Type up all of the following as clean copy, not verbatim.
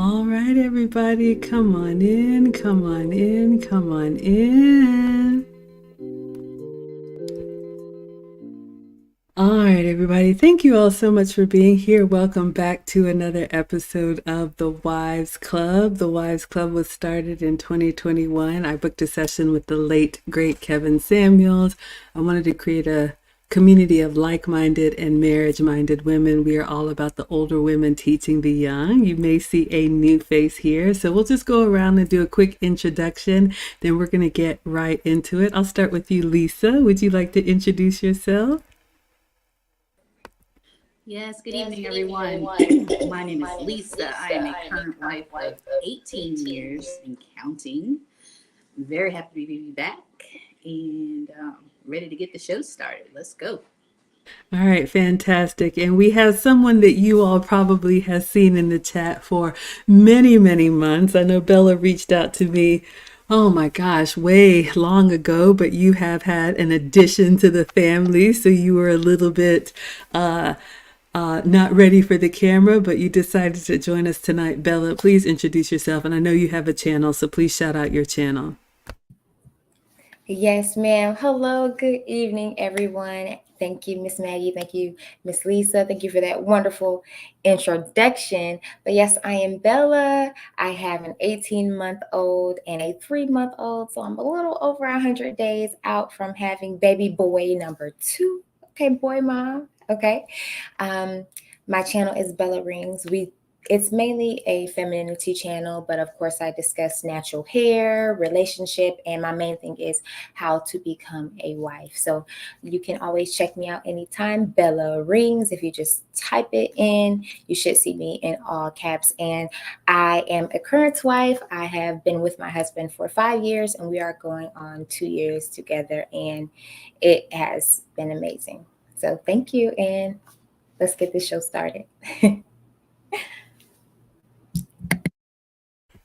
All right, everybody, come on in, come on in, come on in. All right, everybody, thank you all so much for being here. Welcome back to another episode of the Wives Club. The Wives Club was started in 2021. I booked a session with the late, great Kevin Samuels. I wanted to create a community of like-minded and marriage-minded women. We are all about the older women teaching the young. You may see a new face here, so we'll just go around and do a quick introduction. Then we're going to get right into it. I'll start with you, Lisa. Would you like to introduce yourself? Yes, good evening, everyone. My name is Lisa. I am a current wife of 18 years and counting. I'm very happy to be back and ready to get the show started. Let's go. All right, fantastic. And we have someone that you all probably have seen in the chat for many, many months. I know Bella reached out to me, oh my gosh, way long ago, but you have had an addition to the family. So you were a little bit not ready for the camera, but you decided to join us tonight. Bella, please introduce yourself. And I know you have a channel, so please shout out your channel. Yes, ma'am. Hello, good evening, everyone. Thank you, Miss Maggie. Thank you, Miss Lisa. Thank you for that wonderful introduction. But yes, I am Bella. I have an 18-month-old and a 3-month-old, so I'm a little over 100 days out from having baby boy number 2. Okay, boy mom. Okay. My channel is Bella Rings. It's mainly a femininity channel, but of course I discuss natural hair, relationship, and my main thing is how to become a wife. So you can always check me out anytime, Bella Rings. If you just type it in, you should see me in all caps. And I am a current wife. I have been with my husband for 5 years, and we are going on 2 years together, and it has been amazing. So thank you, and let's get this show started.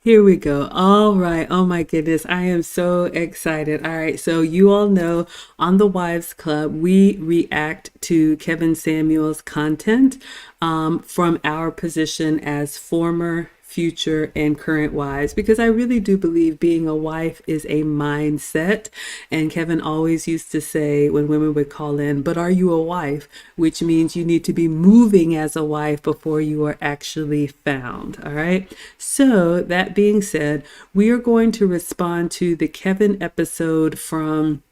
Here we go. All right. Oh my goodness. I am so excited. All right. So you all know on the Wives Club, we react to Kevin Samuel's content from our position as former, future, and current wives, because I really do believe being a wife is a mindset. And Kevin always used to say when women would call in, but are you a wife? Which means you need to be moving as a wife before you are actually found. All right. So that being said, we are going to respond to the Kevin episode from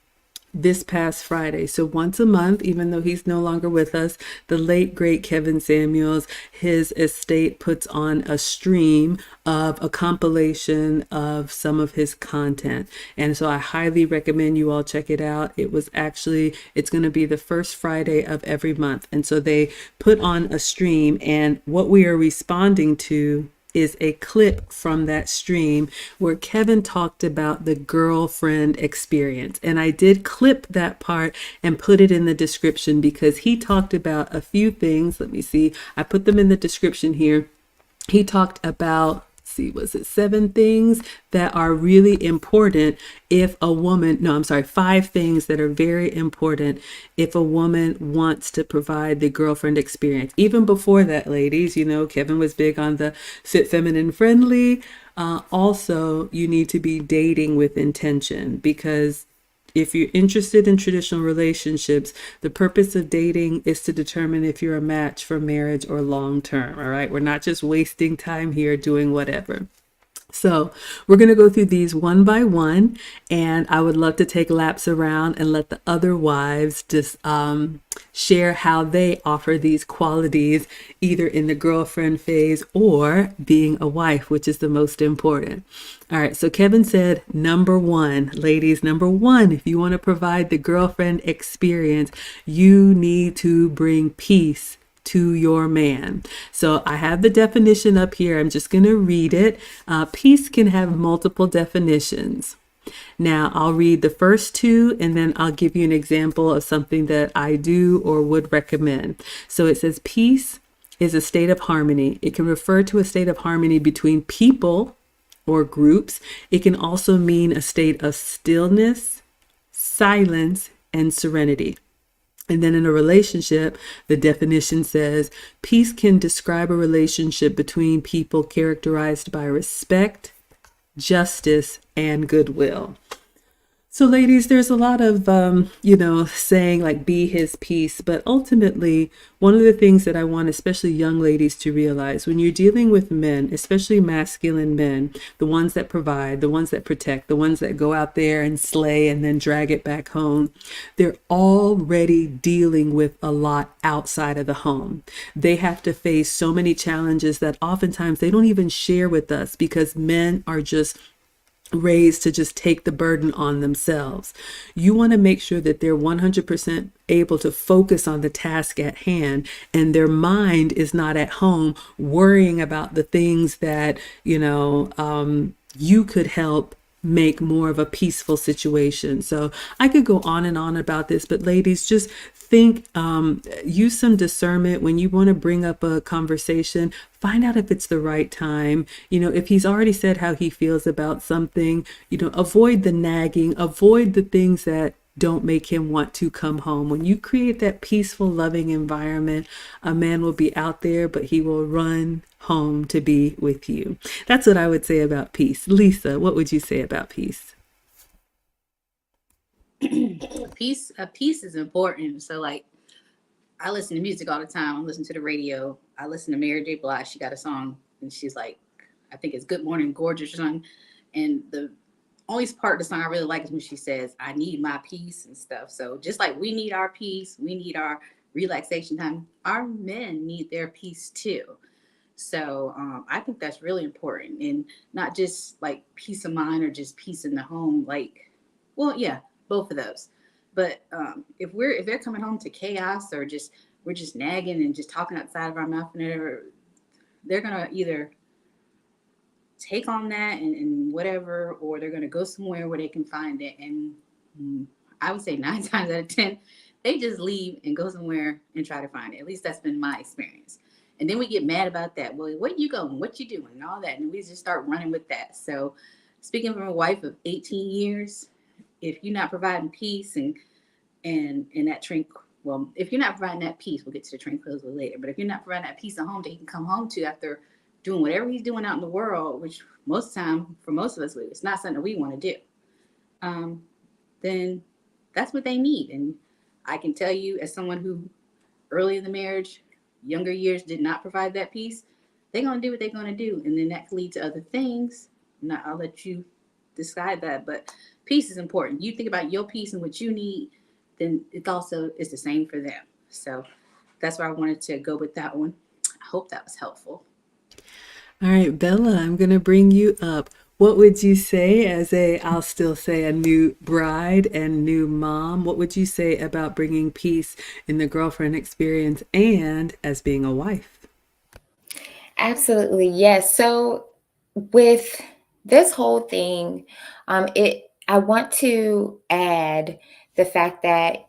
this past Friday. So once a month, even though he's no longer with us, the late great Kevin Samuels, his estate puts on a stream of a compilation of some of his content. And so I highly recommend you all check it out. It's going to be the first Friday of every month. And so they put on a stream, and what we are responding to is a clip from that stream where Kevin talked about the girlfriend experience. And I did clip that part and put it in the description because he talked about a few things. Let me see. I put them in the description here. He talked about, was it 7 things that are really important if a woman, no, I'm sorry, 5 things that are very important if a woman wants to provide the girlfriend experience. Even before that, ladies, Kevin was big on the fit, feminine, friendly. Also, you need to be dating with intention, because if you're interested in traditional relationships, the purpose of dating is to determine if you're a match for marriage or long term. All right. We're not just wasting time here doing whatever. So we're going to go through these one by one, and I would love to take laps around and let the other wives just share how they offer these qualities, either in the girlfriend phase or being a wife, which is the most important. All right, so Kevin said, number 1, ladies, number 1, if you want to provide the girlfriend experience, you need to bring peace to your man. So I have the definition up here. I'm just going to read it. Peace can have multiple definitions. Now I'll read the first 2, and then I'll give you an example of something that I do or would recommend. So it says peace is a state of harmony. It can refer to a state of harmony between people or groups. It can also mean a state of stillness, silence, and serenity. And then in a relationship, the definition says peace can describe a relationship between people characterized by respect, justice, and goodwill. So, ladies, there's a lot of, saying like be his peace. But ultimately, one of the things that I want, especially young ladies, to realize when you're dealing with men, especially masculine men, the ones that provide, the ones that protect, the ones that go out there and slay and then drag it back home, they're already dealing with a lot outside of the home. They have to face so many challenges that oftentimes they don't even share with us because men are just raised to just take the burden on themselves. You want to make sure that they're 100% able to focus on the task at hand and their mind is not at home worrying about the things that, you could help make more of a peaceful situation. So I could go on and on about this, but ladies, just think, use some discernment when you want to bring up a conversation. Find out if it's the right time. If he's already said how he feels about something, avoid the nagging, avoid the things that don't make him want to come home. When you create that peaceful, loving environment, a man will be out there, but he will run home to be with you. That's what I would say about peace. Lisa, what would you say about peace? A piece is important. So like I listen to music all the time. I listen to the radio. I listen to Mary J. Blige. She got a song and she's like, I think it's Good Morning Gorgeous or something. And the only part of the song I really like is when she says, I need my peace and stuff. So just like we need our peace, we need our relaxation time, our men need their peace too. So I think that's really important, and not just like peace of mind or just peace in the home. Like, well, yeah, both of those. But if they're coming home to chaos or just we're just nagging and just talking outside of our mouth and they're gonna either take on that and whatever, or they're gonna go somewhere where they can find it. And I would say 9 times out of 10, they just leave and go somewhere and try to find it. At least that's been my experience. And then we get mad about that. Well, where you going? What you doing? And all that. And we just start running with that. So speaking from a wife of 18 years, if you're not providing peace and that well, if you're not providing that peace, we'll get to the tranquility later. But if you're not providing that peace at home that he can come home to after doing whatever he's doing out in the world, which most of the time for most of us, it's not something that we want to do. Um, then that's what they need. And I can tell you, as someone who early in the marriage, younger years did not provide that peace, they're going to do what they're going to do. And then that can lead to other things. Now, I'll let you decide that. But peace is important. You think about your peace and what you need, then it also is the same for them. So that's why I wanted to go with that one. I hope that was helpful. All right, Bella, I'm going to bring you up. What would you say as I'll still say a new bride and new mom? What would you say about bringing peace in the girlfriend experience and as being a wife? Absolutely, yes. So with this whole thing, I want to add the fact that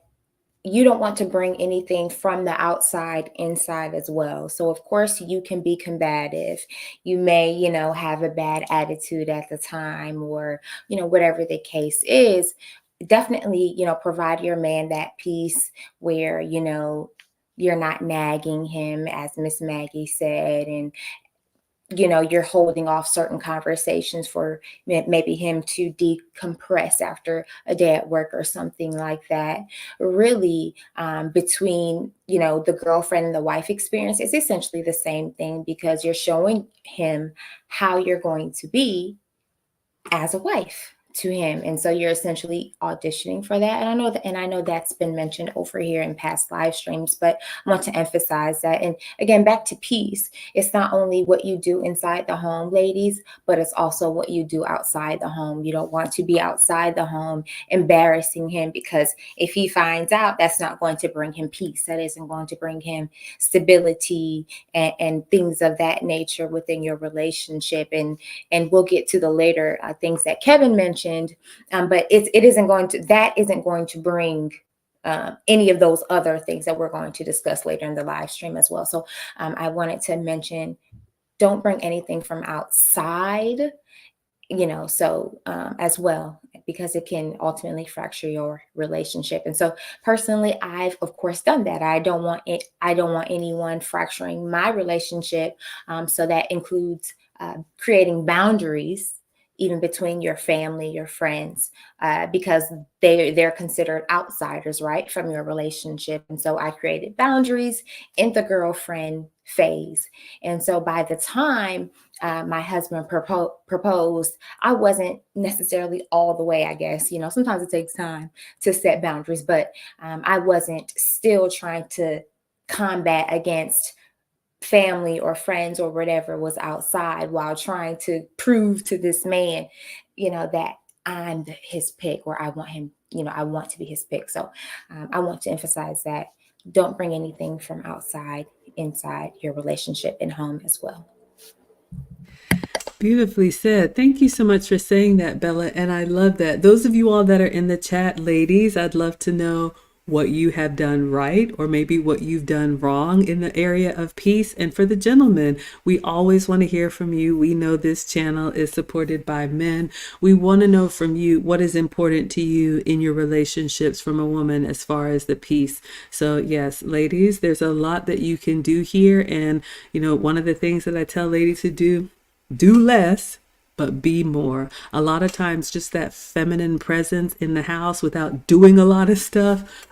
you don't want to bring anything from the outside inside as well. So of course you can be combative. You may, have a bad attitude at the time, or, whatever the case is. Definitely, provide your man that peace where, you're not nagging him, as Miss Maggie said, and you're holding off certain conversations for maybe him to decompress after a day at work or something like that. Really, between the girlfriend and the wife experience, it's essentially the same thing, because you're showing him how you're going to be as a wife to him, and so you're essentially auditioning for that. And I know that's been mentioned over here in past live streams, but I want to emphasize that. And again, back to peace, it's not only what you do inside the home, ladies, but it's also what you do outside the home. You don't want to be outside the home embarrassing him, because if he finds out, that's not going to bring him peace. That isn't going to bring him stability and things of that nature within your relationship. And we'll get to the later things that Kevin mentioned, but it isn't going to bring any of those other things that we're going to discuss later in the live stream as well. So I wanted to mention, don't bring anything from outside as well, because it can ultimately fracture your relationship. And so personally, I've of course done that. I don't want anyone fracturing my relationship. So that includes creating boundaries even between your family, your friends, because they're considered outsiders, right, from your relationship. And so I created boundaries in the girlfriend phase. And so by the time my husband proposed, I wasn't necessarily all the way, I guess. Sometimes it takes time to set boundaries, but I wasn't still trying to combat against family or friends or whatever was outside, while trying to prove to this man, that I'm his pick, or I want him, I want to be his pick. So I want to emphasize that don't bring anything from outside inside your relationship and home as well. Beautifully said. Thank you so much for saying that, Bella. And I love that. Those of you all that are in the chat, ladies, I'd love to know what you have done right, or maybe what you've done wrong in the area of peace. And for the gentlemen, we always want to hear from you. We know this channel is supported by men. We want to know from you what is important to you in your relationships from a woman as far as the peace. So yes, ladies, there's a lot that you can do here. And, one of the things that I tell ladies to do less, but be more. A lot of times, just that feminine presence in the house without doing a lot of stuff,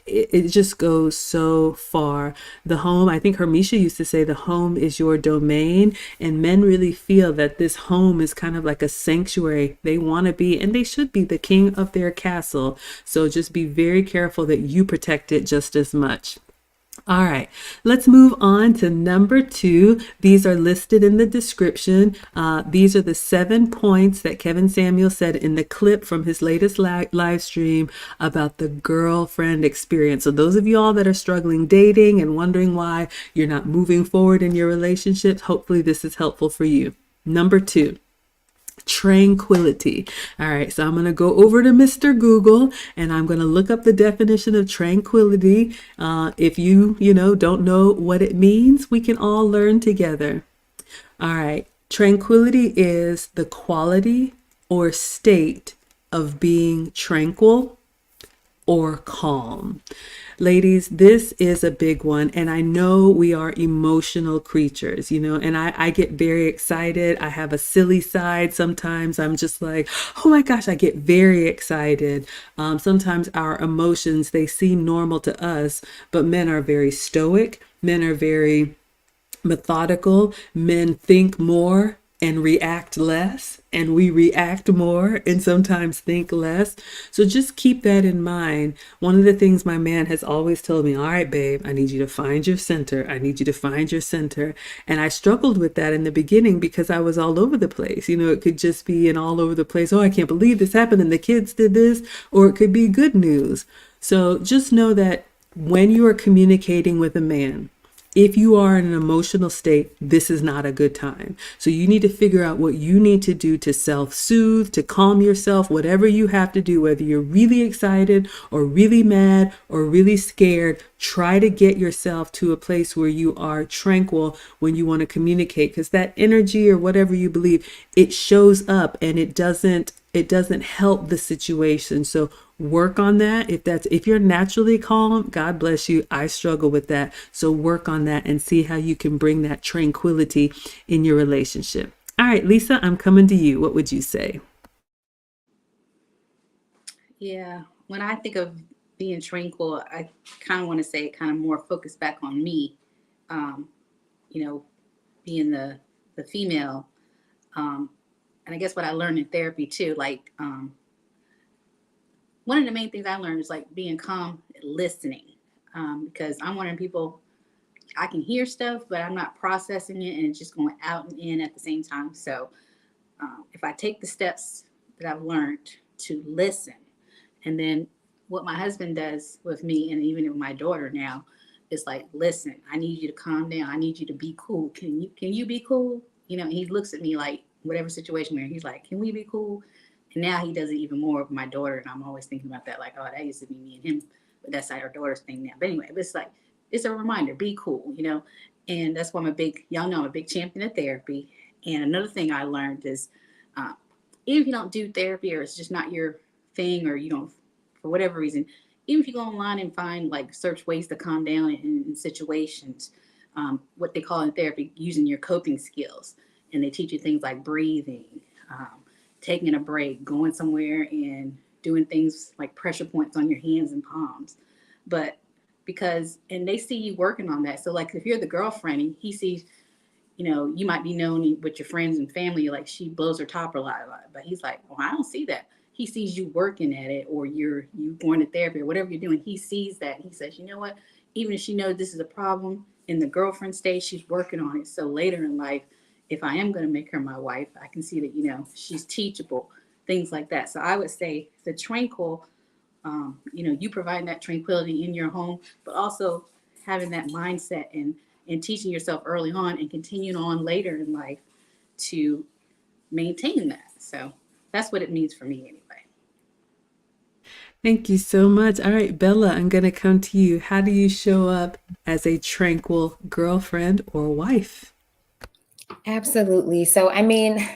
it just goes so far. The home, I think Hermisha used to say, the home is your domain. And men really feel that this home is kind of like a sanctuary. They want to be, and they should be, the king of their castle. So just be very careful that you protect it just as much. All right, let's move on to number 2. These are listed in the description. These are the 7 points that Kevin Samuel said in the clip from his latest live stream about the girlfriend experience. So those of you all that are struggling dating and wondering why you're not moving forward in your relationships, hopefully this is helpful for you. Number 2. Tranquility. All right, so I'm going to go over to Mr. Google and I'm going to look up the definition of tranquility. If you don't know what it means, we can all learn together. All right, tranquility is the quality or state of being tranquil or calm. Ladies, this is a big one. And I know we are emotional creatures, and I get very excited. I have a silly side. Sometimes I'm just like, oh my gosh, I get very excited. Sometimes our emotions, they seem normal to us, but men are very stoic. Men are very methodical. Men think more and react less, and we react more and sometimes think less. So just keep that in mind. One of the things my man has always told me, all right, babe, I need you to find your center. I need you to find your center. And I struggled with that in the beginning because I was all over the place. It could just be an all over the place. Oh, I can't believe this happened and the kids did this, or it could be good news. So just know that when you are communicating with a man, if you are in an emotional state, this is not a good time. So you need to figure out what you need to do to self-soothe, to calm yourself, whatever you have to do, whether you're really excited or really mad or really scared. Try to get yourself to a place where you are tranquil when you want to communicate, because that energy or whatever you believe, it shows up and it doesn't help the situation. So work on that. If you're naturally calm, God bless you. I struggle with that. So work on that and see how you can bring that tranquility in your relationship. All right, Lisa, I'm coming to you. What would you say? Yeah, when I think of being tranquil, I kind of want to say kind of more focused back on me. Um, you know, being the female, um, and I guess what I learned in therapy too. Like one of the main things I learned is like being calm, listening, because I'm one of the people, I can hear stuff, but I'm not processing it, and it's just going out and in at the same time. So if I take the steps that I've learned to listen, and then what my husband does with me, and even with my daughter now, is like, listen, I need you to calm down. I need you to be cool. Can you be cool? And he looks at me like, whatever situation we're in, he's like, can we be cool? And now he does it even more with my daughter, and I'm always thinking about that, like, oh, that used to be me and him, but that's like our daughter's thing now. But anyway, it's like, it's a reminder, be cool. And that's why y'all know I'm a big champion of therapy. And another thing I learned is Uh, Even if you don't do therapy or it's just not your thing or you don't, for whatever reason, even if you go online and find like search ways to calm down in situations, what they call in therapy using your coping skills, and they teach you things like breathing, um, taking a break, going somewhere and doing things like pressure points on your hands and palms. But because, and they see you working on that. So like if you're the girlfriend and he sees, you might be known with your friends and family, like she blows her top a lot. But he's like, well, I don't see that. He sees you working at it, or you going to therapy, or whatever you're doing. He sees that. And he says, you know what? Even if she knows this is a problem in the girlfriend stage, she's working on it. So later in life, if I am going to make her my wife, I can see that she's teachable, things like that. So I would say the tranquil, you providing that tranquility in your home, but also having that mindset and teaching yourself early on and continuing on later in life to maintain that. So that's what it means for me anyway. Thank you so much. All right, Bella, I'm going to come to you. How do you show up as a tranquil girlfriend or wife? Absolutely. So, I mean,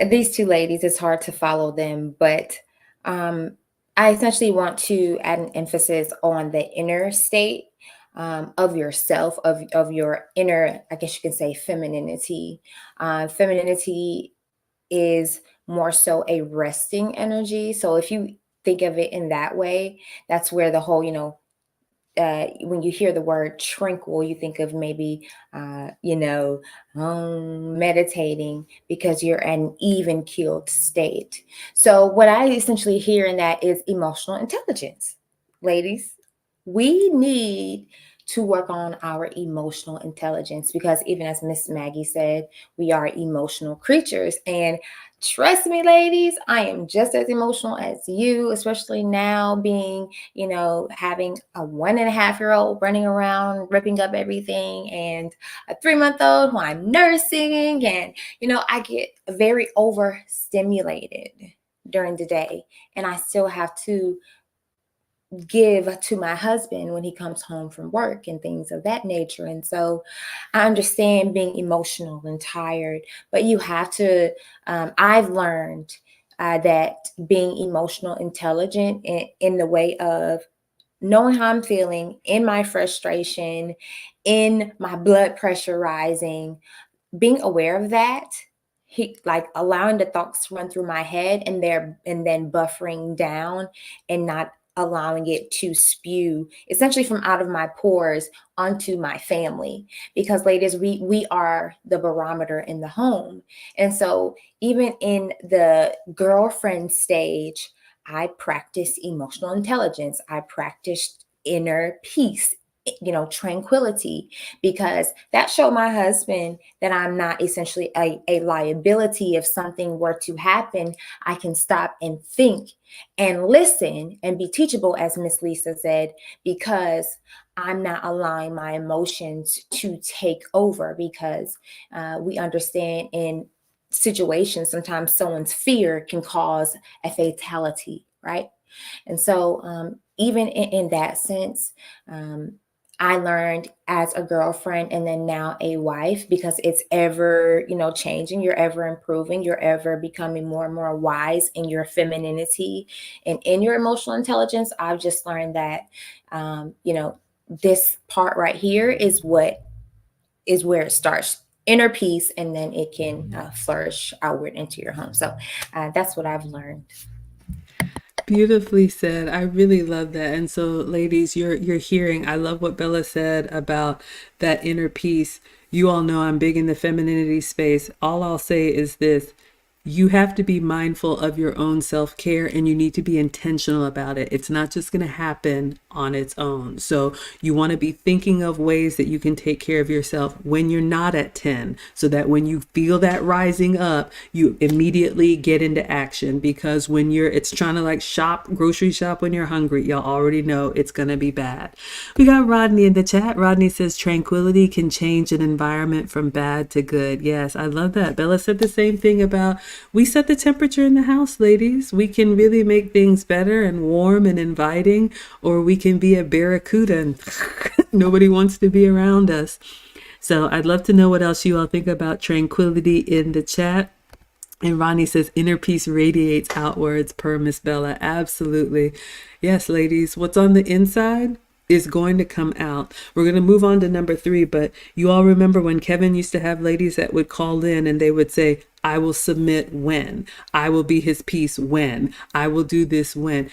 these two ladies, it's hard to follow them, but um, I essentially want to add an emphasis on the inner state of yourself, of your inner, I guess you can say, femininity. Femininity is more so a resting energy. So if you think of it in that way, that's where the whole, when you hear the word tranquil, you think of maybe, meditating because you're an even keeled state. So, what I essentially hear in that is emotional intelligence. Ladies, we need to work on our emotional intelligence because, even as Miss Maggie said, we are emotional creatures. And trust me, ladies, I am just as emotional as you, especially now being having a 1.5-year old running around, ripping up everything, and a 3-month old who I'm nursing. And, I get very overstimulated during the day. And I still have to give to my husband when he comes home from work and things of that nature. And so I understand being emotional and tired, but you have to, I've learned that being emotional intelligent in the way of knowing how I'm feeling in my frustration, in my blood pressure rising, being aware of that, he like allowing the thoughts to run through my head and then buffering down and not allowing it to spew essentially from out of my pores onto my family, because ladies, we are the barometer in the home. And so even in the girlfriend stage, I practice emotional intelligence, I practiced inner peace, tranquility, because that showed my husband that I'm not essentially a liability. If something were to happen, I can stop and think and listen and be teachable, as Miss Lisa said, because I'm not allowing my emotions to take over, because we understand in situations, sometimes someone's fear can cause a fatality, right? And so, even in that sense, I learned as a girlfriend and then now a wife, because it's ever, changing. You're ever improving. You're ever becoming more and more wise in your femininity and in your emotional intelligence. I've just learned that, this part right here is where it starts. Inner peace, and then it can flourish outward into your home. So that's what I've learned. Beautifully said. I really love that. And so, ladies, you're hearing. I love what Bella said about that inner peace. You all know I'm big in the femininity space. All I'll say is this: you have to be mindful of your own self-care, and you need to be intentional about it. It's not just going to happen on its own. So you want to be thinking of ways that you can take care of yourself when you're not at 10, so that when you feel that rising up, you immediately get into action. Because when it's trying to like grocery shop when you're hungry, y'all already know it's going to be bad. We got Rodney in the chat. Rodney says tranquility can change an environment from bad to good. Yes, I love that. Bella said the same thing about, we set the temperature in the house, ladies. We can really make things better and warm and inviting, or we can be a barracuda and nobody wants to be around us. So I'd love to know what else you all think about tranquility in the chat. And Ronnie says inner peace radiates outwards per Miss Bella. Absolutely. Yes, ladies, what's on the inside is going to come out. We're going to move on to number 3, but you all remember when Kevin used to have ladies that would call in and they would say, I will submit when, I will be his peace when, I will do this when.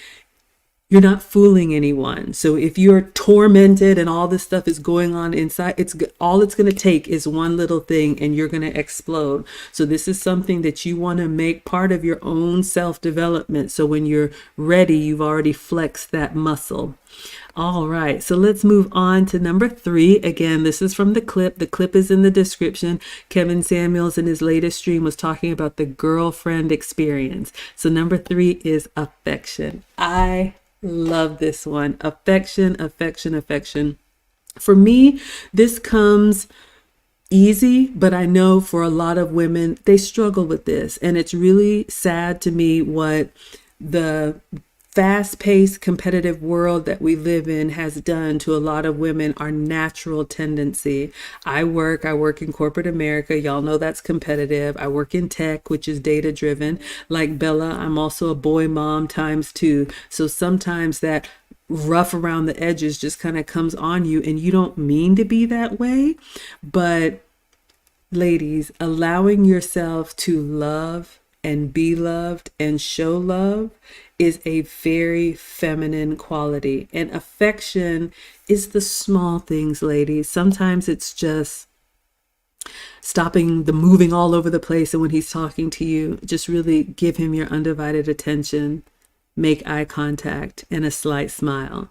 You're not fooling anyone. So if you're tormented and all this stuff is going on inside, it's all it's going to take is one little thing and you're going to explode. So this is something that you want to make part of your own self-development. So when you're ready, you've already flexed that muscle. All right, so let's move on to number 3. Again, this is from the clip. The clip is in the description. Kevin Samuels in his latest stream was talking about the girlfriend experience. So number 3 is affection. I love this one. Affection, affection, affection. For me, this comes easy, but I know for a lot of women, they struggle with this. And it's really sad to me what the fast-paced competitive world that we live in has done to a lot of women, our natural tendency. I work in corporate America. Y'all know that's competitive. I work in tech, which is data driven. Like Bella, I'm also a boy mom times 2. So sometimes that rough around the edges just kind of comes on you and you don't mean to be that way. But ladies, allowing yourself to love and be loved and show love is a very feminine quality. And affection is the small things, ladies. Sometimes it's just stopping the moving all over the place. And when he's talking to you, just really give him your undivided attention. Make eye contact and a slight smile.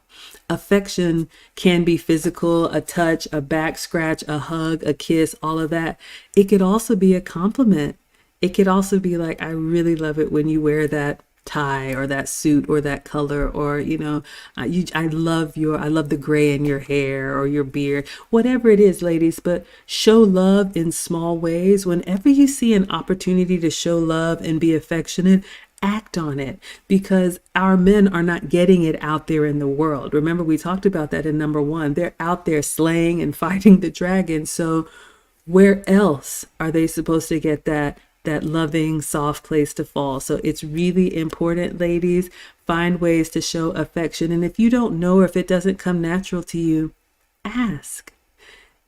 Affection can be physical, a touch, a back scratch, a hug, a kiss, all of that. It could also be a compliment. It could also be like, I really love it when you wear that tie or that suit or that color, or I love the gray in your hair or your beard, whatever it is, ladies. But show love in small ways. Whenever you see an opportunity to show love and be affectionate, act on it, because our men are not getting it out there in the world. Remember, we talked about that in number 1. They're out there slaying and fighting the dragon. So where else are they supposed to get that loving, soft place to fall? So it's really important, ladies, find ways to show affection. And if you don't know, or if it doesn't come natural to you, ask.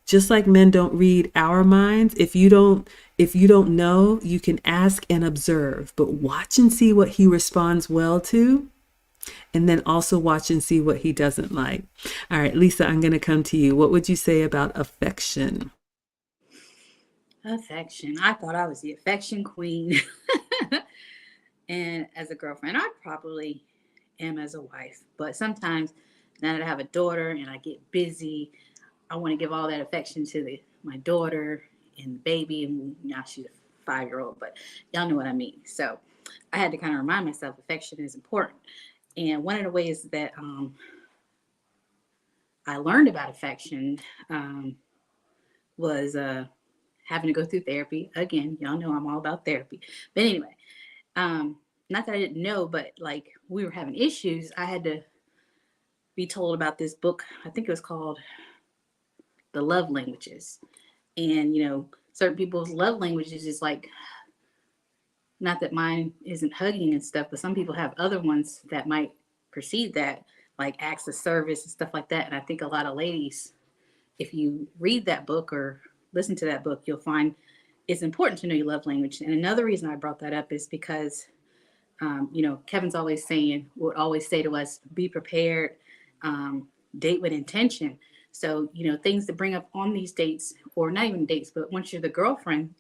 Just like men don't read our minds, if you don't know, you can ask and observe, but watch and see what he responds well to, and then also watch and see what he doesn't like. All right, Lisa, I'm going to come to you. What would you say about affection? Affection. I thought I was the affection queen. And as a girlfriend, I probably am as a wife. But sometimes now that I have a daughter and I get busy, I want to give all that affection to my daughter and the baby. And now she's a 5-year-old, but y'all know what I mean. So I had to kind of remind myself affection is important. And one of the ways that I learned about affection was having to go through therapy. Again, y'all know I'm all about therapy. But anyway, not that I didn't know, but like we were having issues, I had to be told about this book. I think it was called The Love Languages. And, certain people's love languages is like, not that mine isn't hugging and stuff, but some people have other ones that might perceive that, like acts of service and stuff like that. And I think a lot of ladies, if you read that book or listen to that book, you'll find it's important to know your love language. And another reason I brought that up is because, Kevin's would always say to us, be prepared, date with intention. So, things to bring up on these dates, or not even dates, but once you're the girlfriend,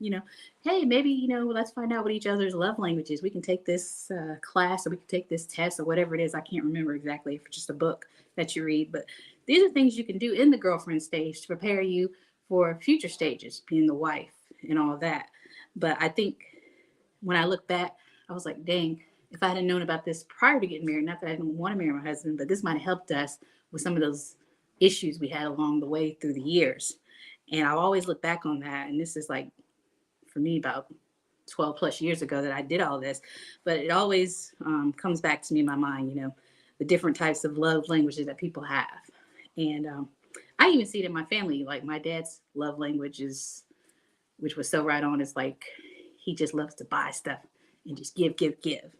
hey, maybe, let's find out what each other's love language is. We can take this class, or we can take this test, or whatever it is. I can't remember exactly if it's just a book that you read, but these are things you can do in the girlfriend stage to prepare you for future stages, being the wife and all of that. But I think when I look back, I was like, dang, if I had known about this prior to getting married, not that I didn't want to marry my husband, but this might have helped us with some of those issues we had along the way through the years. And I'll always look back on that. And this is like, for me, about 12 plus years ago that I did all this. But it always comes back to me in my mind, the different types of love languages that people have. And I even see it in my family. Like my dad's love language is, which was so right on, is like he just loves to buy stuff and just give, give, give.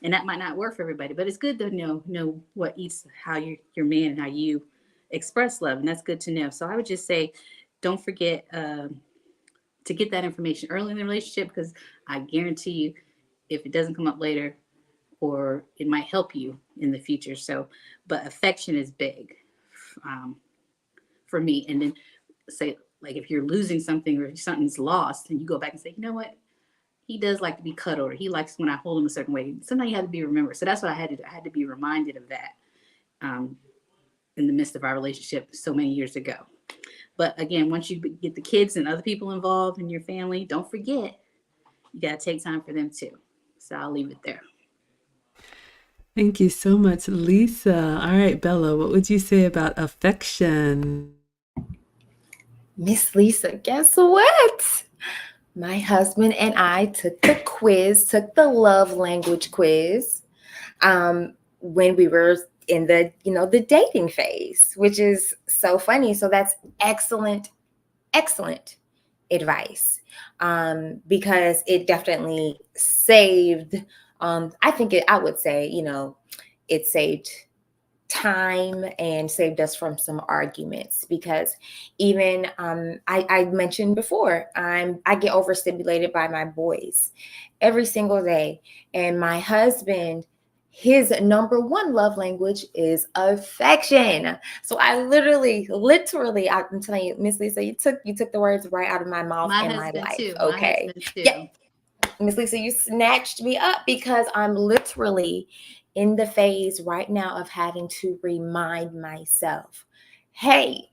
And that might not work for everybody, but it's good to know what each how your man and how you express love, and that's good to know. So I would just say, don't forget to get that information early in the relationship, because I guarantee you, if it doesn't come up later, or it might help you in the future. So, but affection is big um, for me. And then say, like, if you're losing something or if something's lost, and you go back and say, you know what, he does like to be cuddled, or he likes when I hold him a certain way. Sometimes you have to be remembered. So that's what I had to do. I had to be reminded of that um, in the midst of our relationship so many years ago. But again, once you get the kids and other people involved in your family, don't forget, you got to take time for them too. So I'll leave it there. Thank you so much, Lisa. All right, Bella, what would you say about affection? Miss Lisa, guess what? My husband and I took the quiz, took the love language quiz, when we were in the dating phase, which is so funny. So that's excellent, excellent advice, because it definitely saved. I think I would say, it saved time and saved us from some arguments, because even I mentioned before, I get overstimulated by my boys every single day, and my husband, his number one love language is affection. So I literally, I'm telling you, Miss Lisa, you took the words right out of my mouth My and my husband life. too. My Okay, husband yeah, too. Miss Lisa, you snatched me up, because I'm literally in the phase right now of having to remind myself, hey,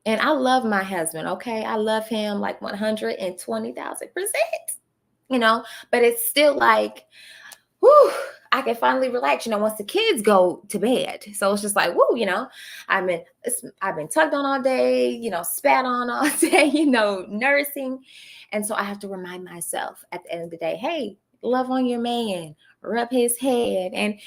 and I love my husband, okay? I love him like 120,000%, but it's still like, whew, I can finally relax, once the kids go to bed. So it's just like, whoo, I've been I've been tugged on all day, spat on all day, nursing. And so I have to remind myself at the end of the day, hey, love on your man, rub his head. And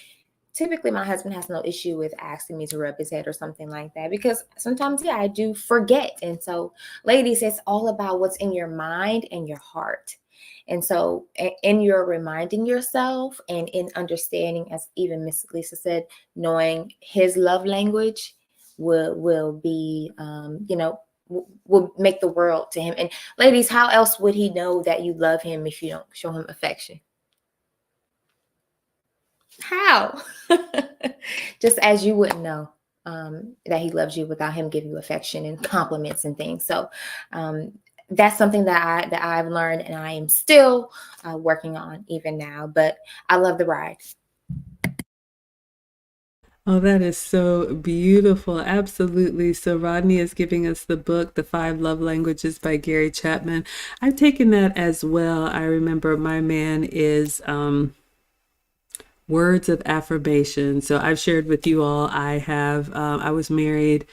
typically my husband has no issue with asking me to rub his head or something like that, because sometimes, yeah, I do forget. And so, ladies, it's all about what's in your mind and your heart. And so in your reminding yourself and in understanding, as even Miss Lisa said, knowing his love language will be, will make the world to him. And ladies, how else would he know that you love him if you don't show him affection? How? Just as you wouldn't know that he loves you without him giving you affection and compliments and things. So that's something that I've learned, and I am still working on even now. But I love the ride. Oh, that is so beautiful. Absolutely. So Rodney is giving us the book, The Five Love Languages by Gary Chapman. I've taken that as well. I remember my man is words of affirmation. So I've shared with you all, I was married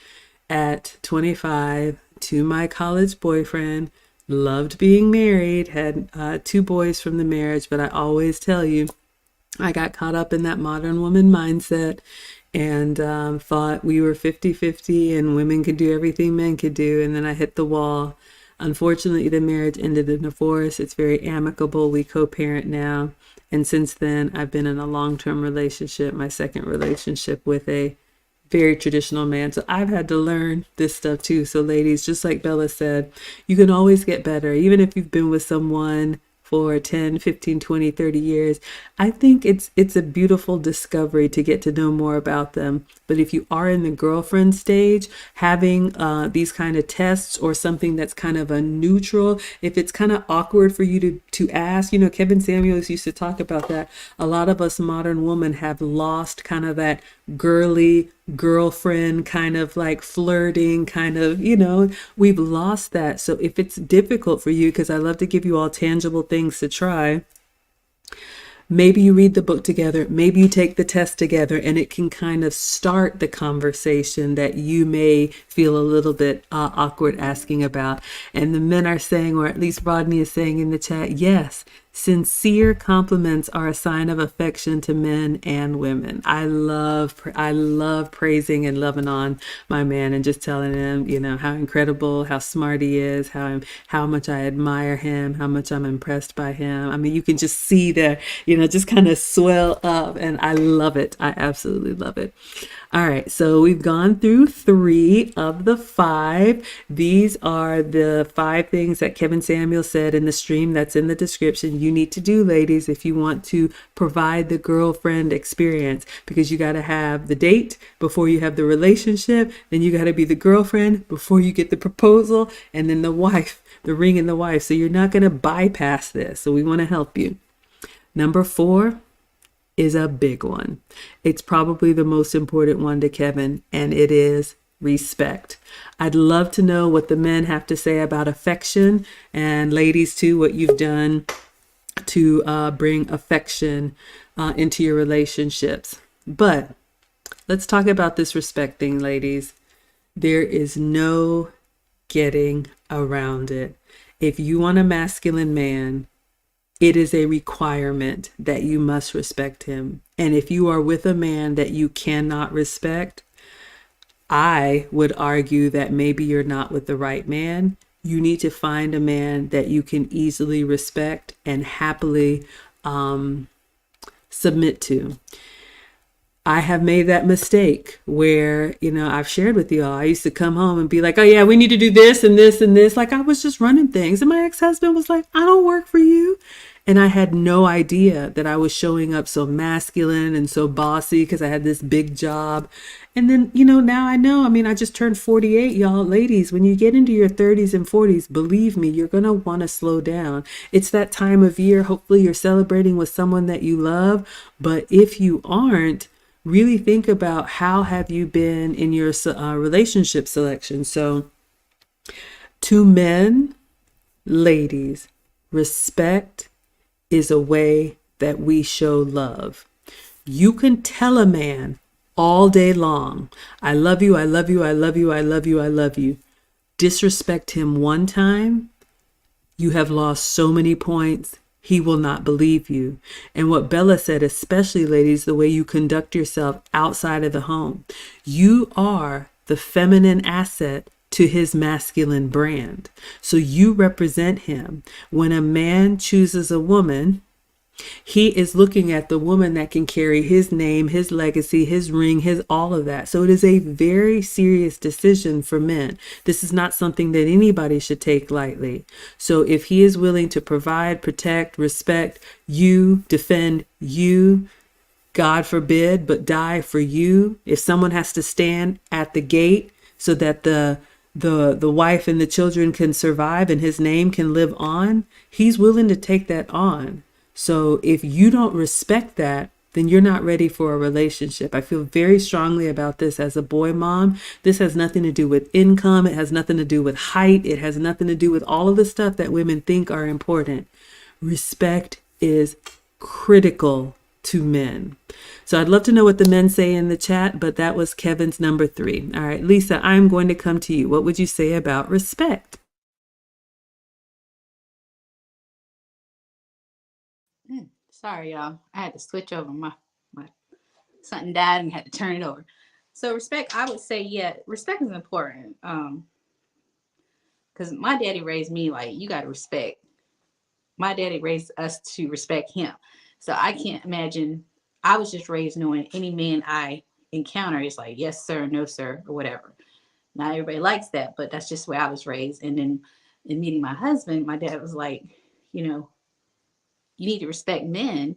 at 25 to my college boyfriend, loved being married, had two boys from the marriage, but I always tell you, I got caught up in that modern woman mindset and thought we were 50-50 and women could do everything men could do. And then I hit the wall. Unfortunately, the marriage ended in divorce. It's very amicable. We co-parent now. And since then, I've been in a long-term relationship, my second relationship with a very traditional man. So I've had to learn this stuff too. So ladies, just like Bella said, you can always get better. Even if you've been with someone for 10, 15, 20, 30 years, I think it's a beautiful discovery to get to know more about them. But if you are in the girlfriend stage, having these kind of tests or something that's kind of a neutral, if it's kind of awkward for you to ask, Kevin Samuels used to talk about that. A lot of us modern women have lost kind of that girly girlfriend kind of like flirting kind of, we've lost that. So if it's difficult for you, because I love to give you all tangible things to try, maybe you read the book together, maybe you take the test together, and it can kind of start the conversation that you may feel a little bit awkward asking about. And the men are saying, or at least Rodney is saying in the chat, yes, Sincere compliments are a sign of affection to men and women. I love praising and loving on my man and just telling him, how incredible, how smart he is, how much I admire him, how much I'm impressed by him. I mean, you can just see that, just kind of swell up, and I love it. I absolutely love it. All right, so we've gone through 3 of the 5. These are the 5 things that Kevin Samuel said in the stream that's in the description you need to do, ladies, if you want to provide the girlfriend experience, because you got to have the date before you have the relationship, then you got to be the girlfriend before you get the proposal, and then the wife, the ring and the wife. So you're not going to bypass this. So we want to help you. Number 4 is a big one. It's probably the most important one to Kevin, and it is respect. I'd love to know what the men have to say about affection, and ladies too, what you've done to bring affection into your relationships. But let's talk about this respect thing, ladies. There is no getting around it. If you want a masculine man, it is a requirement that you must respect him. And if you are with a man that you cannot respect, I would argue that maybe you're not with the right man. You need to find a man that you can easily respect and happily submit to. I have made that mistake where, I've shared with you all. I used to come home and be like, oh yeah, we need to do this and this and this. Like I was just running things. And my ex-husband was like, I don't work for you. And I had no idea that I was showing up so masculine and so bossy because I had this big job. And then, now I know. I mean, I just turned 48, y'all. Ladies, when you get into your 30s and 40s, believe me, you're going to want to slow down. It's that time of year. Hopefully you're celebrating with someone that you love. But if you aren't, really think about how have you been in your relationship selection. So to men, ladies, respect is a way that we show love. You can tell a man all day long, I love you, I love you, I love you, I love you, I love you. Disrespect him one time, you have lost so many points. He will not believe you. And what Bella said, especially ladies, the way you conduct yourself outside of the home, you are the feminine asset to his masculine brand. So you represent him. When a man chooses a woman, he is looking at the woman that can carry his name, his legacy, his ring, his all of that. So it is a very serious decision for men. This is not something that anybody should take lightly. So if he is willing to provide, protect, respect you, defend you, God forbid, but die for you, if someone has to stand at the gate so that the wife and the children can survive and his name can live on, he's willing to take that on. So if you don't respect that, then you're not ready for a relationship. I feel very strongly about this as a boy mom. This has nothing to do with income. It has nothing to do with height. It has nothing to do with all of the stuff that women think are important. Respect is critical to men. So I'd love to know what the men say in the chat, but that was Kevin's number 3. All right, Lisa, I'm going to come to you. What would you say about respect? Sorry, y'all. I had to switch over my something died and had to turn it over. So respect, I would say, yeah, respect is important. Because my daddy raised me like you got to respect. My daddy raised us to respect him. So I can't imagine. I was just raised knowing any man I encounter is like yes sir, no sir, or whatever. Not everybody likes that, but that's just the way I was raised. And then in meeting my husband, my dad was like, you know, you need to respect men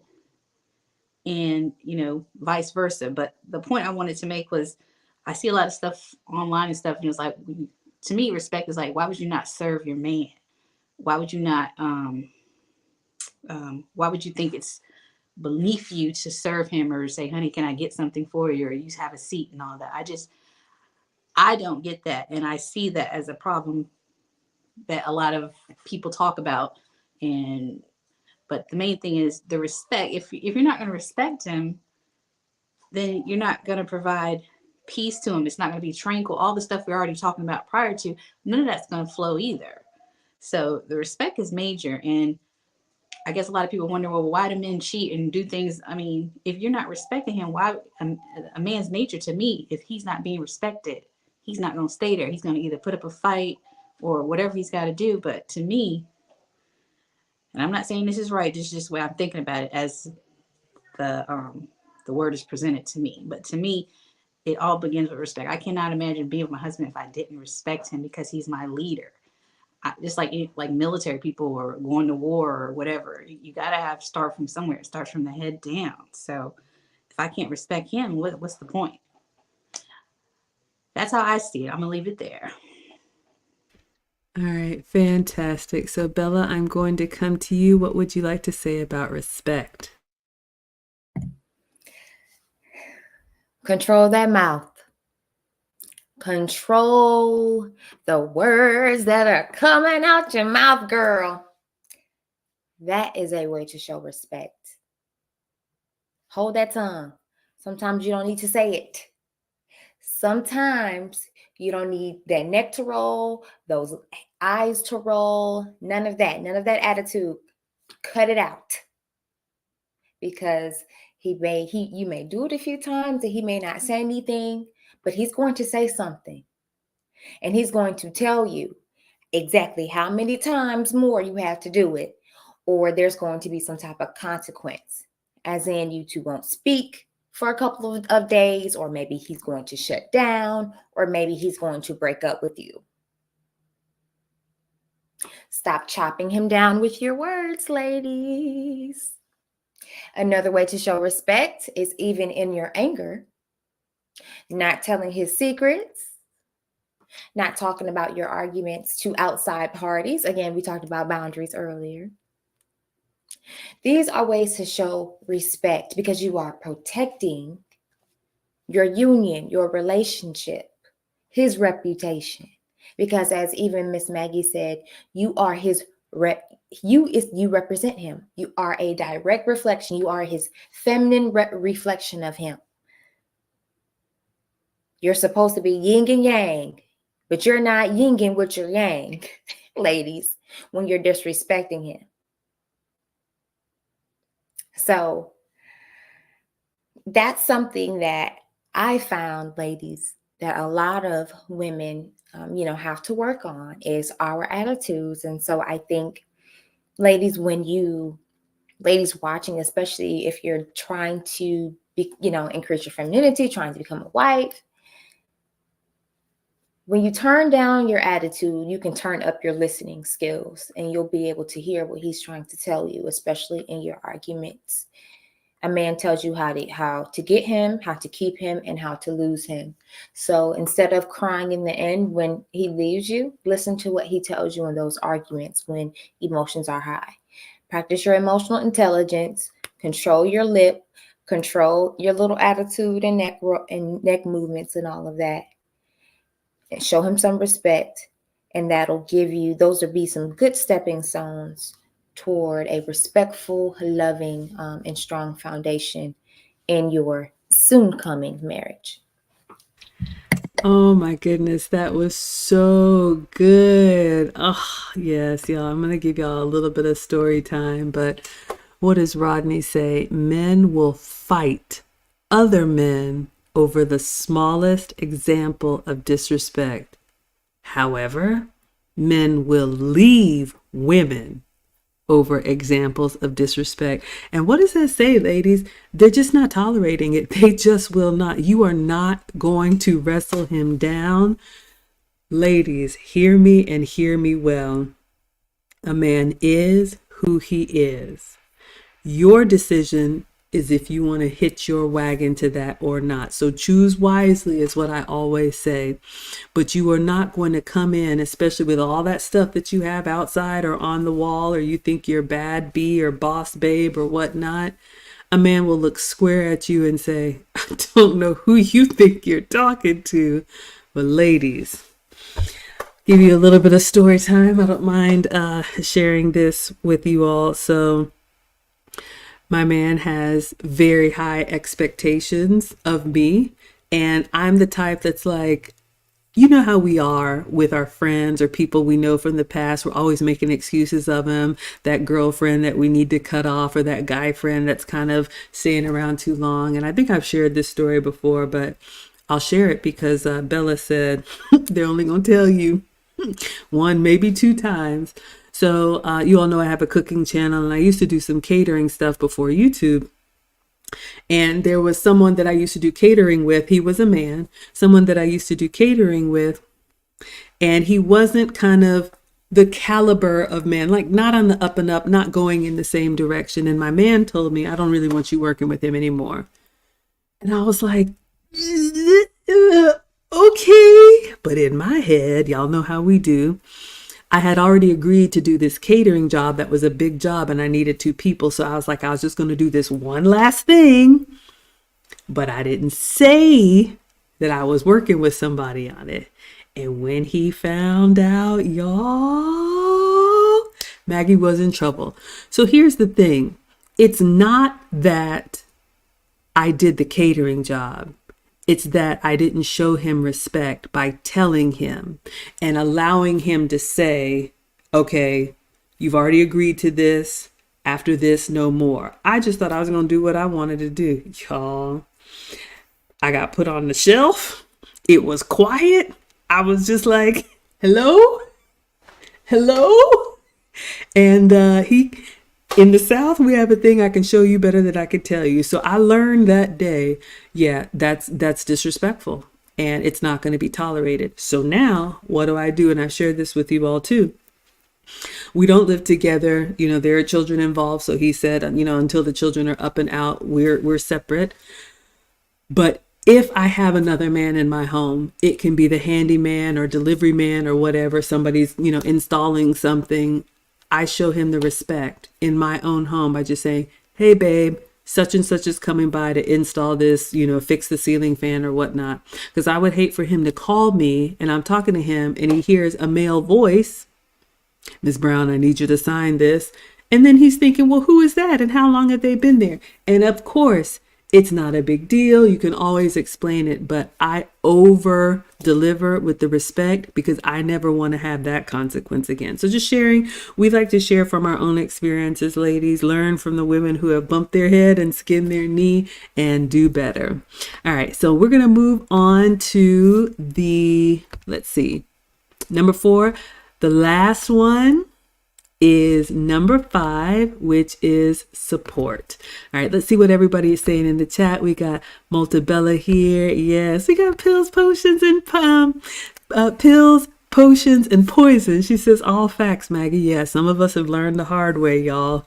and, vice versa. But the point I wanted to make was I see a lot of stuff online and stuff. And it's like, to me, respect is like, why would you not serve your man? Why would you not, why would you think it's beneath you to serve him or say, honey, can I get something for you? Or you have a seat and all that. I don't get that. And I see that as a problem that a lot of people talk about. And but the main thing is the respect. If you're not going to respect him, then you're not going to provide peace to him. It's not going to be tranquil. All the stuff we're already talking about prior to, none of that's going to flow either. So the respect is major. And I guess a lot of people wonder, well, why do men cheat and do things? I mean, if you're not respecting him, why a man's nature to me, if he's not being respected, he's not going to stay there. He's going to either put up a fight or whatever he's got to do. But to me, and I'm not saying this is right, this is just the way I'm thinking about it as the um the word is presented to me. But to me, it all begins with respect. I cannot imagine being with my husband if I didn't respect him because he's my leader. Just like military people or going to war or whatever, you got to have start from somewhere. It starts from the head down. So if I can't respect him, what's the point? That's how I see it. I'm gonna leave it there. All right, fantastic. So, Bella, I'm going to come to you. What would you like to say about respect? Control that mouth. Control the words that are coming out your mouth, girl. That is a way to show respect. Hold that tongue. Sometimes you don't need to say it. Sometimes you don't need that neck to roll, those eyes to roll, none of that attitude. Cut it out. Because you may do it a few times and he may not say anything, but he's going to say something. And he's going to tell you exactly how many times more you have to do it, or there's going to be some type of consequence, as in you two won't speak for a couple of days, or maybe he's going to shut down, or maybe he's going to break up with you. Stop chopping him down with your words, ladies. Another way to show respect is even in your anger, not telling his secrets, not talking about your arguments to outside parties. Again, we talked about boundaries earlier. These are ways to show respect because you are protecting your union, your relationship, his reputation. Because as even Miss Maggie said, you are his you represent him. You are a direct reflection. You are his feminine reflection of him. You're supposed to be yin and yang, but you're not yinging with your yang, ladies, when you're disrespecting him. So that's something that I found, ladies, that a lot of women, have to work on is our attitudes. And so I think, ladies, ladies watching, especially if you're trying to be, increase your femininity, trying to become a wife, when you turn down your attitude, you can turn up your listening skills and you'll be able to hear what he's trying to tell you, especially in your arguments. A man tells you how to get him, how to keep him, and how to lose him. So instead of crying in the end when he leaves you, listen to what he tells you in those arguments when emotions are high. Practice your emotional intelligence, control your lip, control your little attitude and neck movements and all of that. And show him some respect, and those will be some good stepping stones toward a respectful, loving, and strong foundation in your soon coming marriage. Oh my goodness, that was so good. Oh, yes, y'all. I'm going to give y'all a little bit of story time, but what does Rodney say? Men will fight other men over the smallest example of disrespect. However, men will leave women over examples of disrespect. And what does that say, ladies? They're just not tolerating it. They just will not. You are not going to wrestle him down. Ladies, hear me and hear me well. A man is who he is. Your decision is if you want to hitch your wagon to that or not. So choose wisely is what I always say. But you are not going to come in, especially with all that stuff that you have outside or on the wall, or you think you're bad bee or boss babe or whatnot. A man will look square at you and say, I don't know who you think you're talking to. But ladies, give you a little bit of story time. I don't mind sharing this with you all. So my man has very high expectations of me, and I'm the type that's like, you know how we are with our friends or people we know from the past. We're always making excuses of them. That girlfriend that we need to cut off, or that guy friend that's kind of staying around too long. And I think I've shared this story before, but I'll share it because Bella said they're only going to tell you one, maybe two times. So you all know I have a cooking channel, and I used to do some catering stuff before YouTube. And there was someone that I used to do catering with. He was a man, someone that I used to do catering with. And he wasn't kind of the caliber of man, like not on the up and up, not going in the same direction. And my man told me, I don't really want you working with him anymore. And I was like, okay. But in my head, y'all know how we do. I had already agreed to do this catering job that was a big job, and I needed two people. So I was like, I was just going to do this one last thing. But I didn't say that I was working with somebody on it. And when he found out, y'all, Maggie was in trouble. So here's the thing. It's not that I did the catering job. It's that I didn't show him respect by telling him and allowing him to say, okay, you've already agreed to this. After this, no more. I just thought I was going to do what I wanted to do. Y'all, I got put on the shelf. It was quiet. I was just like, hello, hello. And he, in the South, we have a thing I can show you better than I could tell you. So I learned that day, yeah, that's disrespectful, and it's not going to be tolerated. So now what do? And I've shared this with you all too. We don't live together. You know, there are children involved. So he said, you know, until the children are up and out, we're separate. But if I have another man in my home, it can be the handyman or delivery man or whatever, somebody's, you know, installing something. I show him the respect in my own home by just saying, hey, babe, such and such is coming by to install this, you know, fix the ceiling fan or whatnot. Because I would hate for him to call me and I'm talking to him and he hears a male voice, Ms. Brown, I need you to sign this. And then he's thinking, well, who is that? And how long have they been there? And of course, it's not a big deal. You can always explain it, but I over deliver with the respect because I never want to have that consequence again. So just sharing, we like to share from our own experiences, ladies, learn from the women who have bumped their head and skinned their knee and do better. All right. So we're going to move on to let's see, number 4, the last one is number 5, which is support. All right, let's see what everybody is saying in the chat. We got Multibella here. Yes, we got pills, potions, and pills, potions, and poison. She says all facts, Maggie. Yeah, some of us have learned the hard way, y'all.